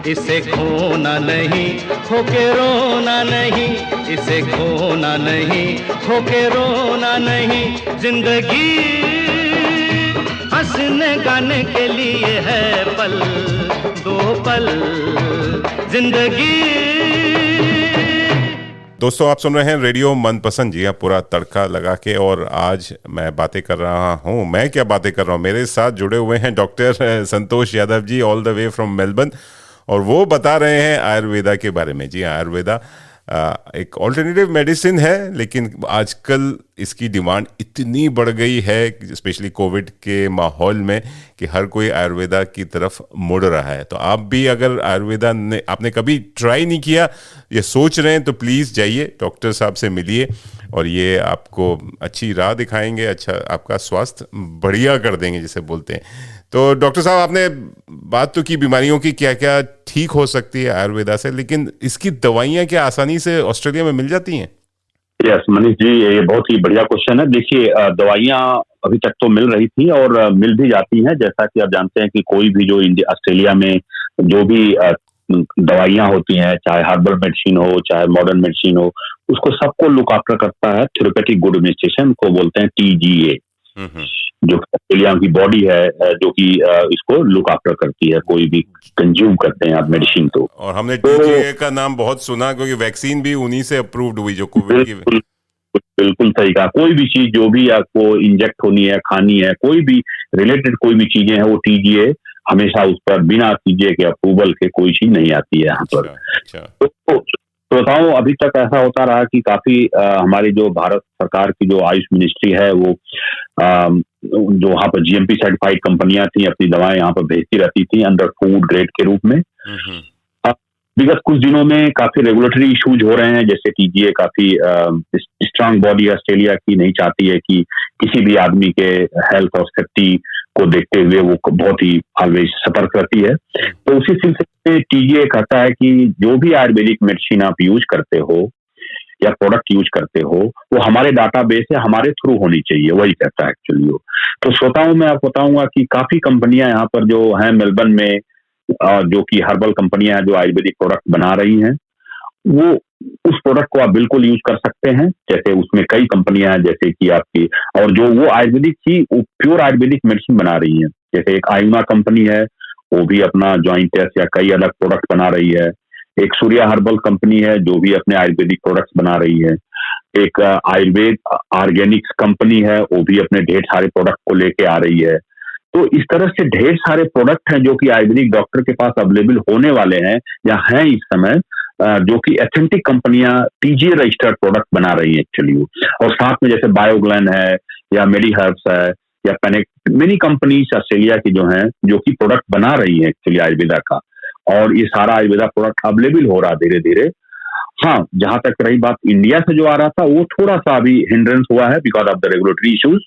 इसे खोना नहीं, खोके रोना नहीं, इसे खोना नहीं, खोके रोना नहीं। जिंदगी हंसने गाने के लिए है पल, दो पल, जिंदगी। दोस्तों, आप सुन रहे हैं रेडियो मनपसंद, जी हाँ, पूरा तड़का लगा के। और आज मैं बातें कर रहा हूँ, मैं क्या बातें कर रहा हूँ, मेरे साथ जुड़े हुए हैं doctor Santosh Yadav ji, all the way from Melbourne, और वो बता रहे हैं आयुर्वेदा के बारे में। जी हाँ, आयुर्वेदा एक ऑल्टरनेटिव मेडिसिन है, लेकिन आजकल इसकी डिमांड इतनी बढ़ गई है, स्पेशली कोविड के माहौल में, कि हर कोई आयुर्वेदा की तरफ मुड़ रहा है। तो आप भी अगर आयुर्वेदा ने आपने कभी ट्राई नहीं किया या सोच रहे हैं, तो प्लीज़ जाइए, डॉक्टर साहब से मिलिए, और ये आपको अच्छी राह दिखाएंगे, अच्छा आपका स्वास्थ्य बढ़िया कर देंगे, जिसे बोलते हैं। तो डॉक्टर साहब, आपने बात तो की बीमारियों की, क्या क्या ठीक हो सकती है आयुर्वेदा से, लेकिन इसकी दवाइयाँ क्या आसानी से ऑस्ट्रेलिया में मिल जाती हैं? यस मनीष जी, ये बहुत ही बढ़िया क्वेश्चन है। देखिए, दवाइयाँ अभी तक तो मिल रही थी और मिल भी जाती हैं। जैसा कि आप जानते हैं कि कोई भी जो ऑस्ट्रेलिया में जो भी दवाइयाँ होती हैं, चाहे हर्बल मेडिसिन हो, चाहे मॉडर्न मेडिसिन हो, उसको सबको लुक आफ्टर करता है थेरेप्यूटिक गुड एडमिनिस्ट्रेशन, को बोलते हैं TGA, जो ऑस्ट्रेलिया की बॉडी है, जो कि इसको लुक आफ्टर करती है, कोई भी कंज्यूम करते हैं आप मेडिसिन तो। और हमने TGA का नाम बहुत सुना, क्योंकि वैक्सीन भी उन्हीं से अप्रूव्ड हुई, जो कोविड की। बिल्कुल सही कहा। कोई भी चीज जो भी आपको इंजेक्ट होनी है, खानी है, कोई भी रिलेटेड कोई भी चीजें हैं, वो TGA हमेशा उस पर, बिना TGA के अप्रूवल के कोई चीज नहीं आती है यहाँ पर। तो बताऊं, अभी तक ऐसा होता रहा कि काफी हमारी जो भारत सरकार की जो आयुष मिनिस्ट्री है, वो जो वहाँ पर GMP सर्टिफाइड कंपनियां थी, अपनी दवाएं यहाँ पर भेजती रहती थी अंडर फूड ग्रेड के रूप में। विगत कुछ दिनों में काफी रेगुलेटरी इश्यूज हो रहे हैं, जैसे TGA काफी स्ट्रांग बॉडी ऑस्ट्रेलिया की नहीं चाहती है कि किसी भी आदमी के हेल्थ और सेफ्टी को देखते हुए वो बहुत ही ऑलवेज सतर्क रहती है। तो उसी सिलसिले में TGA कहता है कि जो भी आयुर्वेदिक मेडिसिन आप यूज करते हो या प्रोडक्ट यूज करते हो, वो हमारे डाटाबेस से हमारे थ्रू होनी चाहिए, वही कहता है एक्चुअली वो। तो श्रोताओं, मैं आपको बताऊंगा कि काफी कंपनियां यहाँ पर जो हैं मेलबर्न में, जो कि हर्बल कंपनियां हैं जो आयुर्वेदिक प्रोडक्ट बना रही हैं, वो उस प्रोडक्ट को आप बिल्कुल यूज कर सकते हैं। जैसे उसमें कई कंपनियां हैं, जैसे कि आपकी, और जो वो आयुर्वेदिक की प्योर आयुर्वेदिक मेडिसिन बना रही हैं। जैसे एक आयुना कंपनी है, वो भी अपना जॉइंट या कई अलग प्रोडक्ट बना रही है। एक सूर्या हर्बल कंपनी है, जो भी अपने आयुर्वेदिक प्रोडक्ट्स बना रही है। एक आयुर्वेद ऑर्गेनिक्स कंपनी है, वो भी अपने ढेर सारे प्रोडक्ट को लेके आ रही है। तो इस तरह से ढेर सारे प्रोडक्ट हैं जो कि आयुर्वेदिक डॉक्टर के पास अवेलेबल होने वाले हैं या हैं इस समय, जो कि एथेंटिक कंपनियां TGA रजिस्टर्ड प्रोडक्ट बना रही है एक्चुअली। और साथ में जैसे बायोग्लैन है या मेडिहर्ब्स है या पेनेक, मेनी कंपनीज ऑस्ट्रेलिया की जो हैं, जो कि प्रोडक्ट बना रही है एक्चुअली आयुर्वेदा का, और ये सारा आयुर्वेदा प्रोडक्ट अवेलेबल हो रहा धीरे धीरे। हाँ, जहां तक रही बात इंडिया से जो आ रहा था, वो थोड़ा सा अभी हिंड्रेंस हुआ है because of the regulatory issues,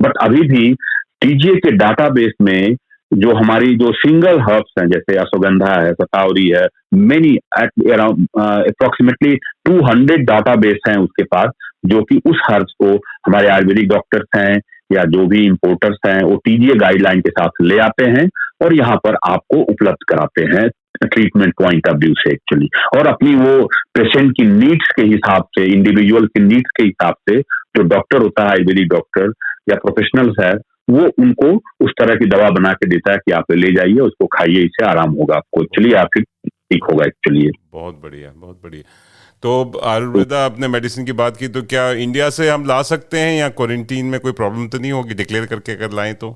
but अभी भी TGA के डाटाबेस में जो हमारी जो सिंगल हर्ब्स हैं, जैसे अश्वगंधा है, शतावरी है, मेनी अराउंड अप्रोक्सीमेटली 200 डाटाबेस हैं उसके पास, जो कि उस हर्ब्स को हमारे आयुर्वेदिक डॉक्टर्स हैं या जो भी इंपोर्टर्स हैं, वो TGA गाइडलाइन के साथ ले आते हैं और यहाँ पर आपको उपलब्ध कराते हैं ट्रीटमेंट पॉइंट ऑफ व्यू से एक्चुअली। और अपनी वो पेशेंट की नीड्स के हिसाब से, इंडिविजुअल की नीड्स के हिसाब से, जो डॉक्टर होता है, आयुर्वेदिक डॉक्टर या प्रोफेशनल्स है, वो उनको उस तरह की दवा बना के देता है कि आप ले जाइए, उसको खाइए, इससे आराम होगा आपको एक्चुअली, या फिर ठीक होगा एक्चुअली। बहुत बढ़िया, बहुत बढ़िया। तो आयुर्वेदा, आपने मेडिसिन की बात की, तो क्या इंडिया से हम ला सकते हैं या क्वारंटीन में कोई प्रॉब्लम तो नहीं होगी डिक्लेयर करके अगर लाएं तो?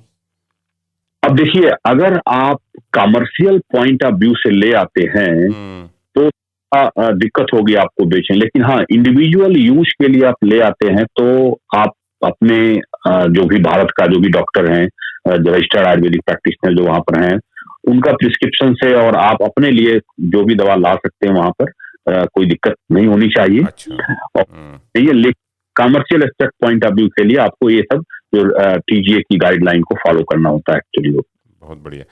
अब देखिए, अगर आप कमर्शियल पॉइंट ऑफ व्यू से ले आते हैं तो दिक्कत होगी आपको बेचने, लेकिन हाँ, इंडिविजुअल यूज के लिए आप ले आते हैं तो आप अपने जो भी भारत का जो भी डॉक्टर हैं, रजिस्टर्ड आयुर्वेदिक प्रैक्टिशनर जो वहां पर हैं, उनका प्रिस्क्रिप्शन से, और आप अपने लिए जो भी दवा ला सकते हैं वहां पर कोई दिक्कत नहीं होनी चाहिए। अच्छा। और ये commercial aspect point of view के लिए आपको ये सब जो टीजीए की गाइडलाइन को फॉलो करना होता है एक्चुअली। बहुत बढ़िया।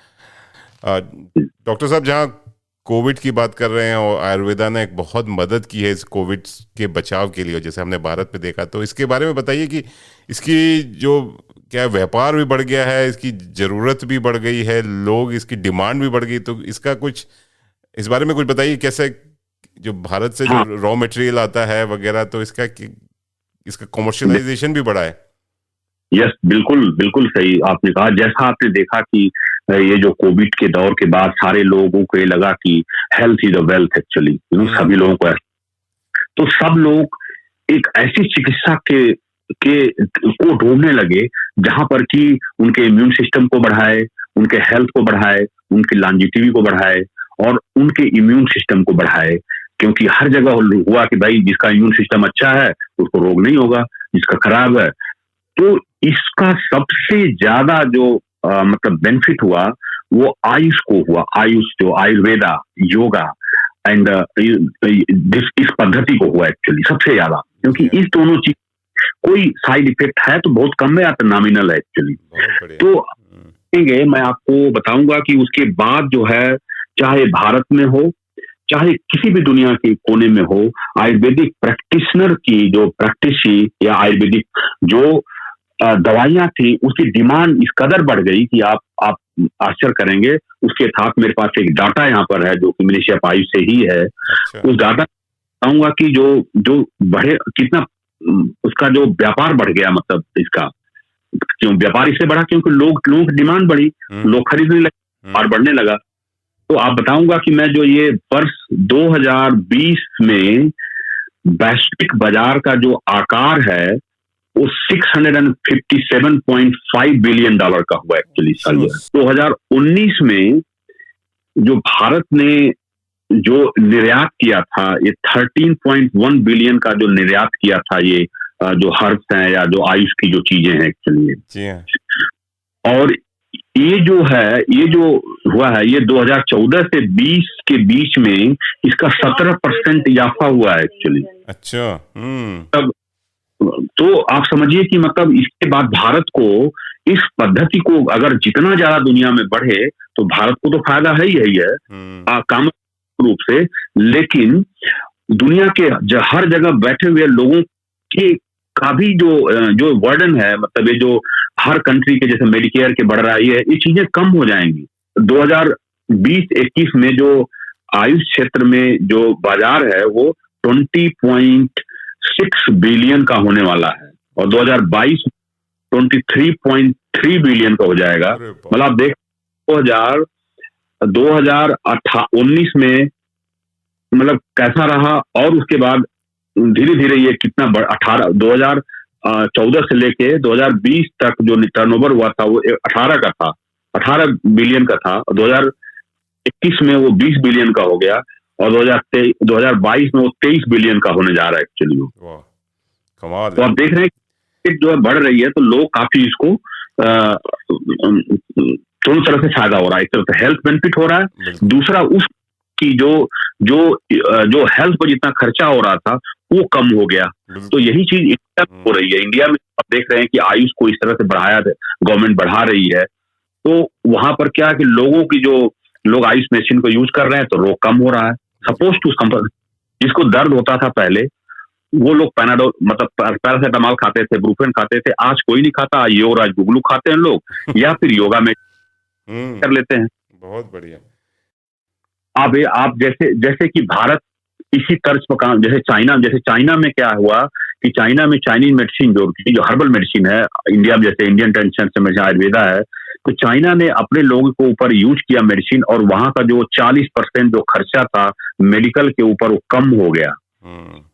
डॉक्टर साहब, जहाँ कोविड की बात कर रहे हैं और आयुर्वेदा ने एक बहुत मदद की है इस कोविड के बचाव के लिए, जैसे हमने भारत में देखा, तो इसके बारे में बताइए कि इसकी जो क्या व्यापार भी बढ़ गया है, इसकी ज़रूरत भी बढ़ गई है, लोग इसकी डिमांड भी बढ़ गई, तो इसका कुछ इस बारे में कुछ बताइए, कैसे जो भारत से जो रॉ मटेरियल आता है वगैरह, तो इसका कमर्शियलाइजेशन भी बढ़ा है। यस, बिल्कुल बिल्कुल सही आपने कहा। जैसा आपने देखा कि ये जो कोविड के दौर के बाद सारे लोगों को ये लगा कि health is a wealth actually, सभी लोगों को, तो सब लोग एक ऐसी चिकित्सा के को ढूंढने लगे जहां पर कि उनके इम्यून सिस्टम को बढ़ाए, उनके हेल्थ को बढ़ाए, उनकी लॉन्जिविटी को बढ़ाए और उनके इम्यून सिस्टम को बढ़ाए। क्योंकि हर जगह हुआ कि भाई जिसका इम्यून सिस्टम अच्छा है उसको रोग नहीं होगा, जिसका खराब है। तो इसका सबसे ज्यादा जो मतलब बेनिफिट हुआ वो आयुष को हुआ। आयुष जो आयुर्वेदा, योगा एंड इस पद्धति को हुआ एक्चुअली सबसे ज्यादा, क्योंकि इस दोनों चीज कोई साइड इफेक्ट है तो बहुत कम है या तो नॉमिनल है एक्चुअली। तो मैं आपको बताऊंगा कि उसके बाद जो है, चाहे भारत में हो चाहे किसी भी दुनिया के कोने में हो, आयुर्वेदिक प्रैक्टिशनर की जो प्रैक्टिस या आयुर्वेदिक जो दवाइयां थी उसकी डिमांड इस कदर बढ़ गई कि आप आश्चर्य करेंगे। उसके साथ मेरे पास एक डाटा यहाँ पर है जो कि मिनिस्ट्री ऑफ आयुष से ही है। अच्छा। उस डाटा बताऊंगा कि जो बढ़े कितना, उसका जो व्यापार बढ़ गया, मतलब इसका क्यों व्यापार इससे बढ़ा क्योंकि लोगों की डिमांड बढ़ी, लोग खरीदने लगे और बढ़ने लगा। तो आप बताऊंगा कि मैं जो ये वर्ष 2020 में वैश्विक बाजार का जो आकार है वो $657.5 बिलियन का हुआ एक्चुअली साल। 2019 में जो भारत ने जो निर्यात किया था, ये 13.1 बिलियन का जो निर्यात किया था, ये जो हर्ब्स हैं या जो आयुष की जो चीजें हैं एक्चुअली। और ये जो हुआ है, ये 2014 से 20 के बीच में इसका 17% इजाफा हुआ है एक्चुअली। अच्छा। तब तो आप समझिए कि मतलब इसके बाद भारत को इस पद्धति को अगर जितना ज्यादा दुनिया में बढ़े तो भारत को तो फायदा है ही है काम रूप से, लेकिन दुनिया के हर जगह बैठे हुए लोगों के का भी जो वर्डन है, मतलब ये जो हर कंट्री के जैसे मेडिकेयर के बढ़ रहा है, ये चीजें कम हो जाएंगी। 2020-21 में जो आयुष क्षेत्र में जो बाजार है वो 20.6 बिलियन का होने वाला है और 2022 23.3 बिलियन का हो जाएगा। मतलब आप देख 2019 में मतलब कैसा रहा और उसके बाद धीरे धीरे ये कितना 2014 से लेके 2020 तक जो टर्नओवर हुआ था वो 18 बिलियन का था और 2021 में वो 20 बिलियन का हो गया और 2022 में वो 23 बिलियन का होने जा रहा है एक्चुअली। कमाल। तो आप देख रहे हैं कि जो है बढ़ रही है, तो लोग काफी इसको दोनों तरह से फायदा हो रहा है। एक तरफ हेल्थ बेनिफिट हो रहा है, दूसरा उसकी जो हेल्थ पर जितना खर्चा हो रहा था वो कम हो गया। तो यही चीज इंडिया में हो रही है। इंडिया में आप देख रहे हैं कि आयुष को इस तरह से गवर्नमेंट बढ़ा रही है, तो वहां पर क्या है कि लोगों की जो लोग आयुष मेडिसिन को यूज कर रहे हैं तो रोग कम हो रहा है। सपोज टू जिसको दर्द होता था पहले, वो लोग पैनाडोल मतलब पैरासिटामोल खाते थे, ब्रूफेन खाते थे, आज कोई नहीं खाता, आज गुगलू खाते हैं लोग या फिर योगा में कर लेते हैं। बहुत बढ़िया। आप जैसे कि भारत इसी तर्ज पर काम, जैसे चाइना में क्या हुआ कि चाइना में चाइनीज मेडिसिन जो हर्बल मेडिसिन है, इंडिया में जैसे इंडियन ट्रेडिशन से आयुर्वेदा है, तो चाइना ने अपने लोगों को ऊपर यूज किया मेडिसिन और वहां का जो 40% जो खर्चा था मेडिकल के ऊपर वो कम हो गया।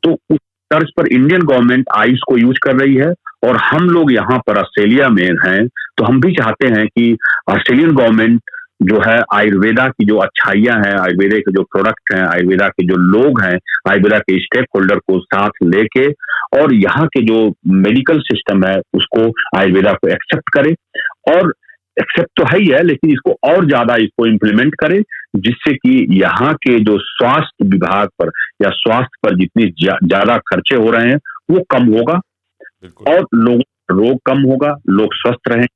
तो उस तर्ज पर इंडियन गवर्नमेंट आयुष को यूज कर रही है और हम लोग यहाँ पर ऑस्ट्रेलिया में हैं, तो हम भी चाहते हैं कि ऑस्ट्रेलियन गवर्नमेंट जो है आयुर्वेदा की जो अच्छाइयां हैं, आयुर्वेदा के जो प्रोडक्ट हैं, आयुर्वेदा के जो लोग हैं, आयुर्वेदा के स्टेक होल्डर को साथ लेके और यहाँ के जो मेडिकल सिस्टम है उसको आयुर्वेदा को एक्सेप्ट करे, और एक्सेप्ट तो है ही है लेकिन इसको और ज्यादा इसको इम्प्लीमेंट करे, जिससे कि यहाँ के जो स्वास्थ्य विभाग पर या स्वास्थ्य पर जितनी ज्यादा खर्चे हो रहे हैं वो कम होगा बिल्कुल। और लोग रोग कम होगा, लोग स्वस्थ रहें।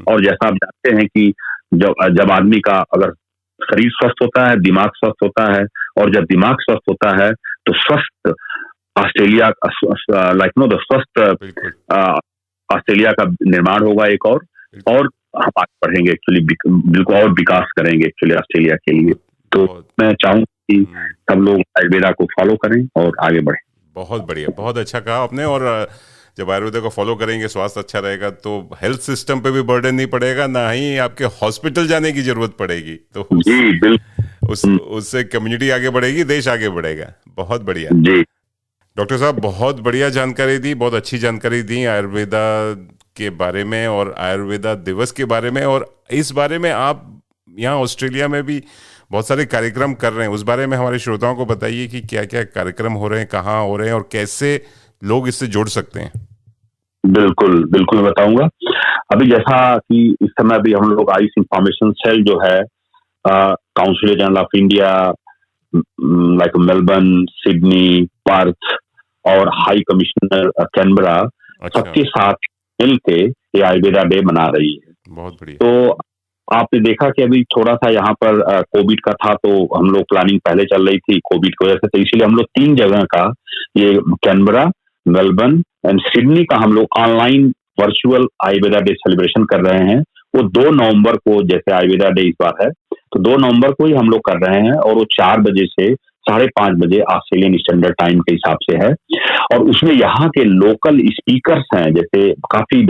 और जैसा आप जानते हैं कि जब आदमी का अगर शरीर स्वस्थ होता है, दिमाग स्वस्थ होता है, और जब दिमाग स्वस्थ होता है तो स्वस्थ ऑस्ट्रेलिया द स्वस्थ बिल्कुल ऑस्ट्रेलिया का निर्माण होगा एक और हम आगे बढ़ेंगे एक्चुअली, बिल्कुल और विकास करेंगे एक्चुअली ऑस्ट्रेलिया के लिए। तो मैं चाहूंगा कि सब लोग आयुर्वेदा को फॉलो करें और आगे बढ़ें। बहुत बढ़िया, बहुत अच्छा कहा आपने। और जब आयुर्वेदा को फॉलो करेंगे, स्वास्थ्य अच्छा रहेगा, तो हेल्थ सिस्टम पे भी बर्डन नहीं पड़ेगा, ना ही आपके हॉस्पिटल जाने की जरूरत पड़ेगी। तो जी बिल्कुल, उससे कम्युनिटी आगे बढ़ेगी, देश आगे बढ़ेगा। बहुत बढ़िया जी डॉक्टर साहब, बहुत बढ़िया जानकारी दी, बहुत अच्छी जानकारी दी आयुर्वेदा के बारे में और आयुर्वेदा दिवस के बारे में। और इस बारे में आप यहाँ ऑस्ट्रेलिया में भी बहुत सारे कार्यक्रम कर रहे हैं, उस बारे में हमारे श्रोताओं को बताइए कि क्या क्या कार्यक्रम हो रहे हैं, कहाँ हो रहे हैं और कैसे लोग इससे जुड़ सकते हैं। बिल्कुल बिल्कुल मैं बताऊंगा। अभी जैसा कि इस समय भी हम लोग आयुष इंफॉर्मेशन सेल जो है council general of India like Melbourne, Sydney, Perth और हाई कमिश्नर कैनबरा सबके साथ मिलके ये आयुर्वेदा डे मना रही है। बहुत बढ़िया। तो आपने देखा कि अभी थोड़ा सा यहाँ पर कोविड का था, तो हम लोग प्लानिंग पहले चल रही थी कोविड की वजह से, तो इसीलिए हम लोग 3 जगह का, ये कैनबरा, मेलबर्न एंड सिडनी का हम लोग online virtual Ayurveda day celebration कर रहे हैं। वो 2 नवंबर को, जैसे आयुर्वेदा डे इस बार है तो 2 नवंबर को ही हम लोग कर रहे हैं, और वो 4 बजे से 5:30 बजे ऑस्ट्रेलियन स्टैंडर्ड टाइम के हिसाब से है। और उसमें यहाँ के लोकल स्पीकर्स हैं, जैसे काफी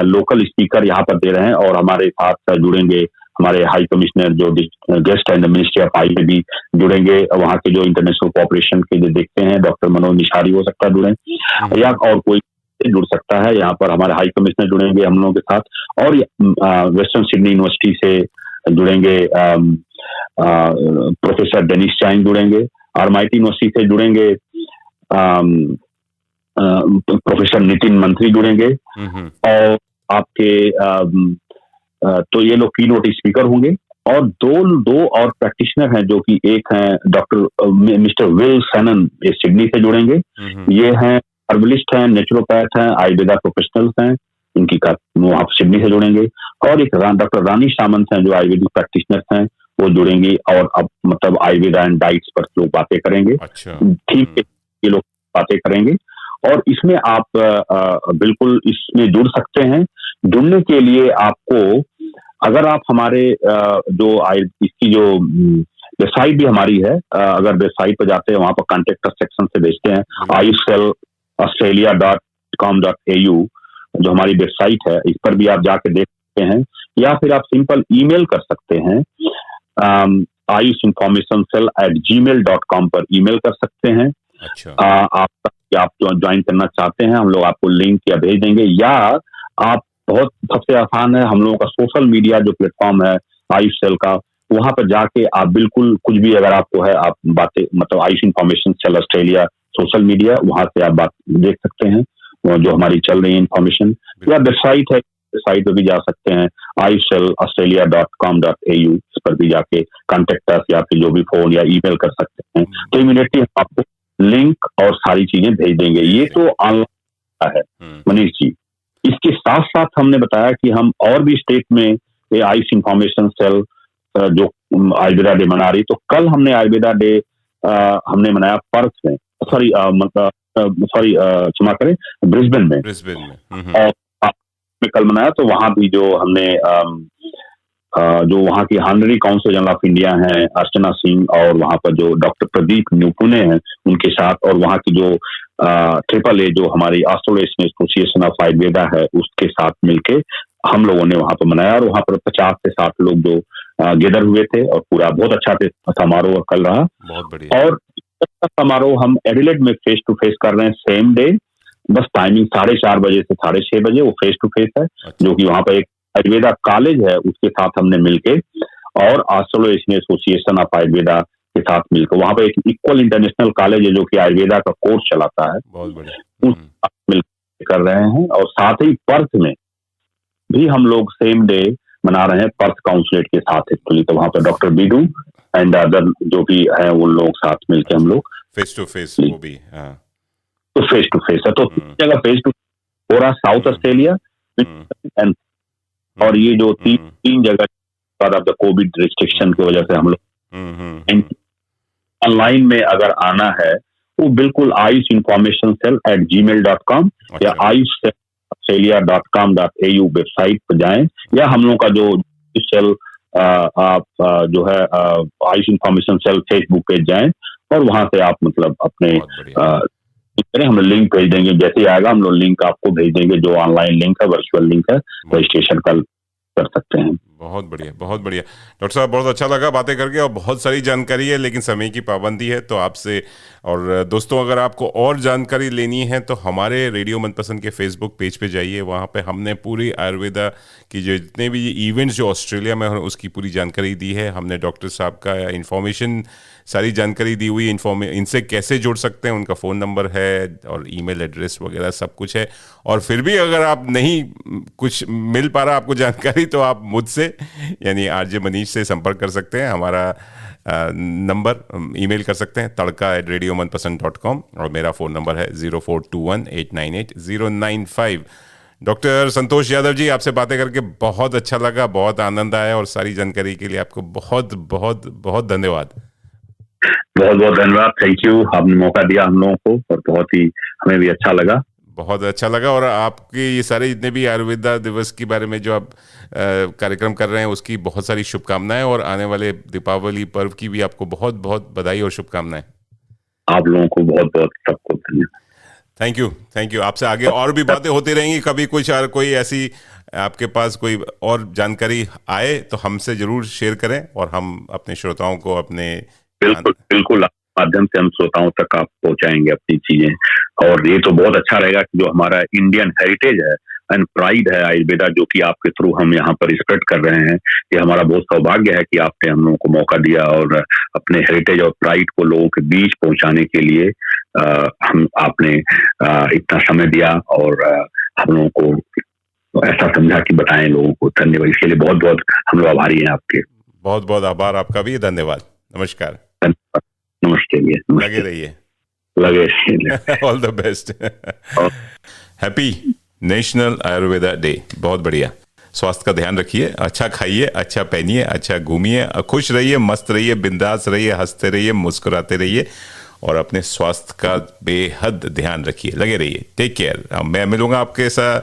लोकल स्पीकर यहाँ पर दे रहे हैं, और हमारे साथ जुड़ेंगे हमारे हाई कमिश्नर जो गेस्ट एंड मिनिस्ट्री ऑफ आई में भी जुड़ेंगे, वहाँ के जो इंटरनेशनल कोऑपरेशन के जो देखते हैं डॉक्टर मनोज निशारी हो सकता है जुड़े, या और कोई जुड़ सकता है। यहाँ पर हमारे हाई कमिश्नर जुड़ेंगे हम लोगों के साथ, और वेस्टर्न सिडनी यूनिवर्सिटी से जुड़ेंगे प्रोफेसर डेनिस चाइन जुड़ेंगे, आरएमआईटी यूनिवर्सिटी से जुड़ेंगे प्रोफेसर नितिन मंत्री जुड़ेंगे, और आपके तो ये लोग कीनोट स्पीकर होंगे। और दो और प्रैक्टिशनर हैं, जो कि एक हैं डॉक्टर मिस्टर विल सैनन, ये सिडनी से जुड़ेंगे। ये हैं हर्बलिस्ट हैं, नेचुरोपैथ हैं, आयुर्वेदा प्रोफेशनल्स हैं, इनकी वहाँ सिडनी से जुड़ेंगे। और एक डॉक्टर रानी सामंत हैं जो आयुर्वेदिक प्रैक्टिशनर्स हैं, वो जुड़ेंगी, और अब मतलब आयुर्वेदा एंड डाइट्स पर लोग बातें करेंगे। अच्छा। ठीक है, ये लोग बातें करेंगे, और इसमें आप बिल्कुल इसमें जुड़ सकते हैं। जुड़ने के लिए आपको, अगर आप हमारे जो इसकी जो वेबसाइट भी हमारी है, अगर वेबसाइट पर जाते हैं, वहां पर कॉन्टेक्ट सेक्शन से भेजते हैं, ayushcellaustralia.com.au जो हमारी वेबसाइट है, इस पर भी आप जाके देख सकते हैं, या फिर आप सिंपल ईमेल कर सकते हैं, ayushinformationcell@gmail.com पर ईमेल कर सकते हैं। अच्छा। आप ज्वाइन करना चाहते हैं, हम लोग आपको लिंक या भेज देंगे, या आप बहुत सबसे आसान है, हम लोगों का सोशल मीडिया जो प्लेटफॉर्म है आयुष सेल का, वहां पर जाके आप बिल्कुल कुछ भी अगर आपको है, आप बातें मतलब AYUSH information cell Australia social media, वहां से आप बात देख सकते हैं जो हमारी चल रही है इंफॉर्मेशन, या वेबसाइट है, वेबसाइट पर भी जा सकते हैं ayushcellaustralia.com.au, इस पर भी जाके कॉन्टेक्ट अस या फिर जो भी फोन या ईमेल कर सकते हैं। तो इमीडिएटली हम आपको लिंक और सारी चीजें भेज देंगे। ये तो ऑनलाइन है मनीष जी। इसके साथ साथ हमने बताया कि हम और भी स्टेट में ये आयुष इंफॉर्मेशन सेल जो आयुर्वेदा डे मना रही, तो कल हमने आयुर्वेदा डे हमने मनाया पर्थ में, क्षमा करें, ब्रिस्बेन में। और कल मनाया, तो वहां भी जो हमने जो वहाँ की हानरी काउंसिल जनरल ऑफ इंडिया हैं अर्चना सिंह, और वहाँ पर जो डॉक्टर प्रदीप न्यूपुने हैं उनके साथ, और वहाँ की जो AAA जो हमारी ऑस्ट्रेलियन एसोसिएशन ऑफ आयुर्वेदा है उसके साथ मिलके हम लोगों ने वहाँ पर मनाया। और वहाँ पर 50 से 60 लोग जो गेदर हुए थे, और पूरा बहुत अच्छा समारोह कल रहा। बहुत बढ़िया। और समारोह हम एडिलेड में फेस टू फेस कर रहे हैं, सेम डे, बस टाइमिंग 4:30 बजे से 6:30 बजे वो फेस टू फेस है। अच्छा। जो कि वहाँ पर एक आयुर्वेदा कॉलेज है, उसके साथ हमने मिलके, और ऑस्ट्रेलियन एसोसिएशन ऑफ आयुर्वेदा के साथ मिलकर, वहाँ पर एक इक्वल इंटरनेशनल कॉलेज है जो कि आयुर्वेदा का कोर्स चलाता है, बहुत बढ़िया। उस मिलकर कर रहे हैं। और साथ ही पर्थ में भी हम लोग सेम डे बना रहे हैं पर्थ काउंसलेट के साथ एक्चुअली। तो वहाँ पे डॉक्टर बीडू एंड अदर जो भी है उन लोगों के साथ मिलकर हम लोग फेस टू फेस वो भी, हाँ। तो फेस टू फेस है, तो जगह फेस टू पूरा साउथ ऑस्ट्रेलिया एंड और ये जो तीन जगह बाद ऑफ द कोविड रिस्ट्रिक्शन की वजह से हम लोग ऑनलाइन में अगर आना है वो बिल्कुल आयुष इंफॉर्मेशन सेल @gmail.com या ayushaustralia.com.au वेबसाइट पर जाएं, या हम लोग का जो सेल आप जो है AYUSH information cell Facebook page जाएं और वहां से आप मतलब अपने हम लोग लिंक भेज देंगे। जैसे ही आएगा हम लोग लिंक आपको भेज देंगे, जो ऑनलाइन लिंक है, वर्चुअल लिंक है, रजिस्ट्रेशन कर सकते हैं। बहुत बढ़िया, बहुत बढ़िया डॉक्टर साहब, बहुत अच्छा लगा बातें करके और बहुत सारी जानकारी है, लेकिन समय की पाबंदी है तो आपसे। और दोस्तों, अगर आपको और जानकारी लेनी है तो हमारे रेडियो मनपसंद के फेसबुक पेज पे जाइए, वहाँ पे हमने पूरी आयुर्वेदा की जो जितने भी इवेंट्स जो ऑस्ट्रेलिया में उसकी पूरी जानकारी दी है। हमने डॉक्टर साहब का इन्फॉर्मेशन सारी जानकारी दी हुई, इनसे कैसे जुड़ सकते हैं, उनका फ़ोन नंबर है और ईमेल एड्रेस वगैरह सब कुछ है। और फिर भी अगर आप नहीं कुछ मिल पा रहा आपको जानकारी, तो आप मुझसे यानी आरजे मनीष से संपर्क कर सकते हैं। हमारा नंबर ईमेल कर सकते हैं tadka@radiomanpasand.com और मेरा फ़ोन नंबर है 0421898095। डॉक्टर संतोष यादव जी, आपसे बातें करके बहुत अच्छा लगा, बहुत आनंद आया और सारी जानकारी के लिए आपको बहुत बहुत बहुत धन्यवाद। बहुत बहुत धन्यवाद, थैंक यू, आपने मौका दिया हम लोगों को और बहुत ही हमें भी अच्छा लगा। बहुत अच्छा लगा। और आपके ये सारे जितने भी आयुर्वेदा दिवस के बारे में जो आप कार्यक्रम कर रहे हैं उसकी बहुत सारी शुभकामनाएं, और आने वाले दीपावली पर्व की भी आपको बहुत बहुत बधाई और शुभकामनाएं। आप लोगों को बहुत बहुत सबको धन्यवाद। Thank you, thank you. आपसे आगे और भी बातें होती रहेंगी, कभी कुछ और कोई ऐसी आपके पास कोई और जानकारी आए तो हमसे जरूर शेयर करें और हम अपने श्रोताओं को अपने बिल्कुल माध्यम से हम श्रोताओं तक आप पहुंचाएंगे अपनी चीजें। और ये तो बहुत अच्छा रहेगा कि जो हमारा इंडियन हेरिटेज है एंड प्राइड है आयुर्वेदा, जो कि आपके थ्रू हम यहाँ पर स्प्रेड कर रहे हैं, ये हमारा बहुत सौभाग्य है कि आपने हम लोगों को मौका दिया और अपने हेरिटेज और प्राइड को लोगों के बीच पहुंचाने के लिए आपने इतना समय दिया और हम लोगों को ऐसा समझा कि बताएं लोगों को। धन्यवाद, इसके लिए बहुत बहुत हम लोग आभारी हैं आपके। बहुत बहुत आभार आपका भी, धन्यवाद, नमस्कार। नमस्ते, लगे रहिए, लगे रहिए। All the best. Happy national Ayurveda day. बहुत बढ़िया। स्वास्थ्य का ध्यान रखिए, अच्छा खाइए, अच्छा पहनिए, अच्छा घूमिए, खुश रहिए, मस्त रहिए, बिंदास रहिए, हंसते रहिए, मुस्कुराते रहिए और अपने स्वास्थ्य का बेहद ध्यान रखिए। लगे रहिए, टेक केयर। मैं मिलूंगा आपके साथ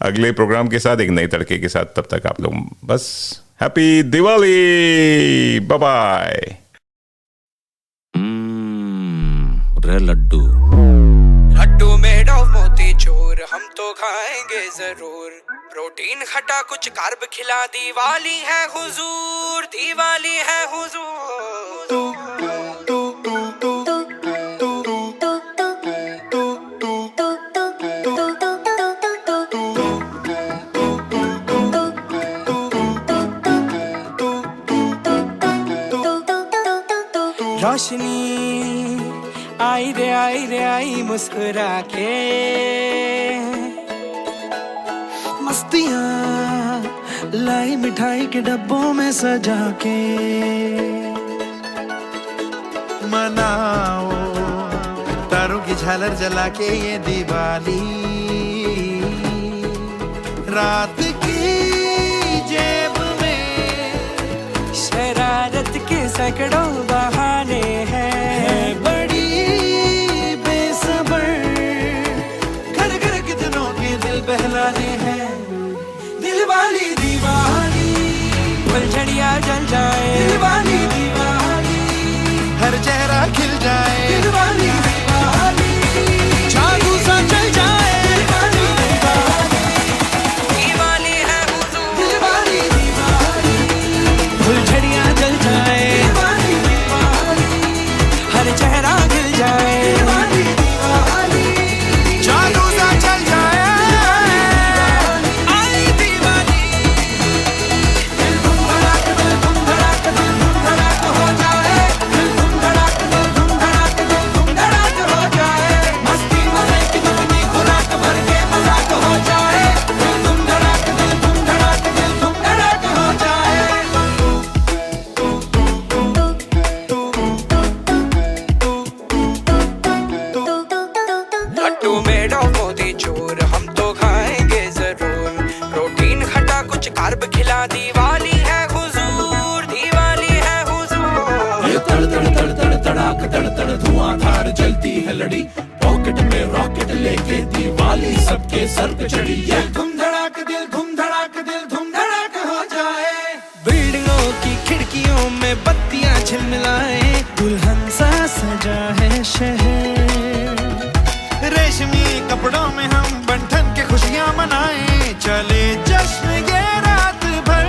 अगले प्रोग्राम के साथ एक नए तड़के के साथ। तब तक आप लोग बस happy Diwali, bye bye. Laddu laddu made of motichoor, हम तो खाएंगे जरूर। प्रोटीन खटा कुछ कार्ब खिला, दिवाली है हुजूर, दिवाली है हुजूर। रोशनी आई रे आई मुस्कुरा के, मस्तियाँ लाई मिठाई के डब्बों में सजा के। मनाओ तारों की झालर जला के ये दिवाली, रात की जेब में शरारत के सैकड़ों बहाने हैं। बहलाने हैं दिलवाली दिवाली, फुलझड़ियाँ जल जाए दिलवाली दिवाली, हर चेहरा खिल जाए दिलवाली दिवाली, जादू सा चल जाए दिलवाली दिवाली, दिवाली है हुजूर, दिलवाली दिवाली, फुलझड़ियाँ जल जाए दिलवाली दिवाली, हर चेहरा खिल जाए दिलवाली दिवाली, जादू सा चल जाए। में रॉकेट लेके दिवाली सबके सर पे चढ़ी है। धूम धड़ाक दिल धूम धड़ाक दिल धूम धड़ाक हो जाए। बिल्डिंगों की खिड़कियों में बत्तियां झिलमिलाए, दुल्हन सा सजा है शहर। रेशमी कपड़ों में हम बंधन के खुशियां मनाएं, चले जश्न ये रात भर।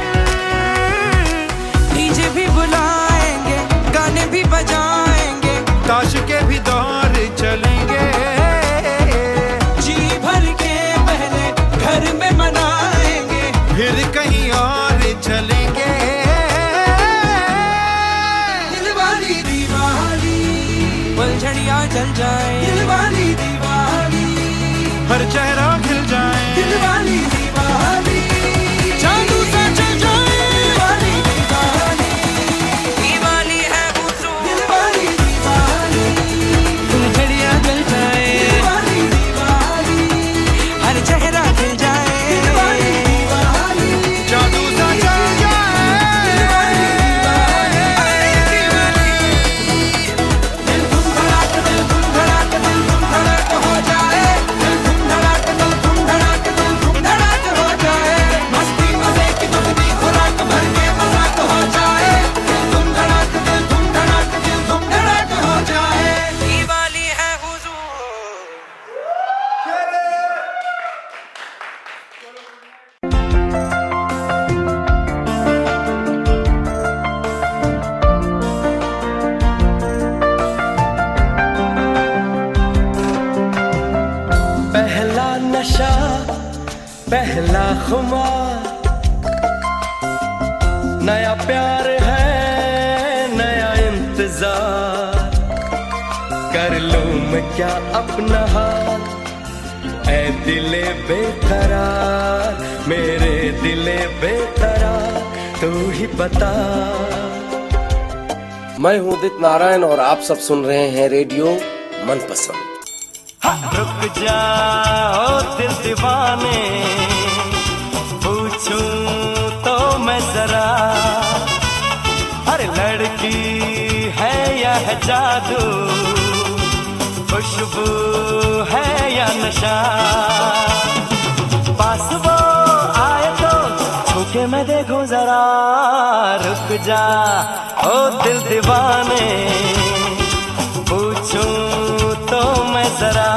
डीजे भी बुलाएंगे, गाने भी बजाएंगे, ताश के भी दौर चलेंगे। जी भर के पहले घर में मनाएंगे, फिर कहीं और चलेंगे। दिलवाली दीवाली फुलझड़ियां जल जाए, दिलवाली दीवाली हर चेहरा खिल जाए। दिलवाली दीवाली जादू सा चल जाए। दिलवाली दीवाली दिवाली है हुजूर, दिलवाली दीवाली फुलझड़ियां जल जाए, दिलवाली दीवाली हर चेहरा खिल जाए। दिलवाली दीवाली जादू सा चल जाए। दिल धूम धड़ाक दिल धूम धड़ाक दिल धूम धड़ाक हो जाए। दिल धूम धड़ाक दिल धूम धड़ाक दिल धूम धड़ाक हो जाए। मस्ती मजे की दुगनी खुराक भर के मजाक हो जाए। दिल धूम धड़ाक दिल धूम धड़ाक दिल धूम धड़ाक हो जाए। दिवाली है हुजूर। पहला नशा पहला खुमार, नया प्यार है नया इंतजार। कर लूं मैं क्या अपना हाल, ऐ दिले बेकरार, मेरे दिले बेकरार, तू ही बता। मैं हूं उदित नारायण और आप सब सुन रहे हैं रेडियो मनपसंद। रुक जाओ दिल दीवाने, पूछूं तो मैं जरा, हर लड़की है या है जादू, खुशबू है या नशा। पास वो आए तो छूके मैं देखूं जरा, रुक जा ओ दिल दीवाने, पूछूं तो मैं जरा,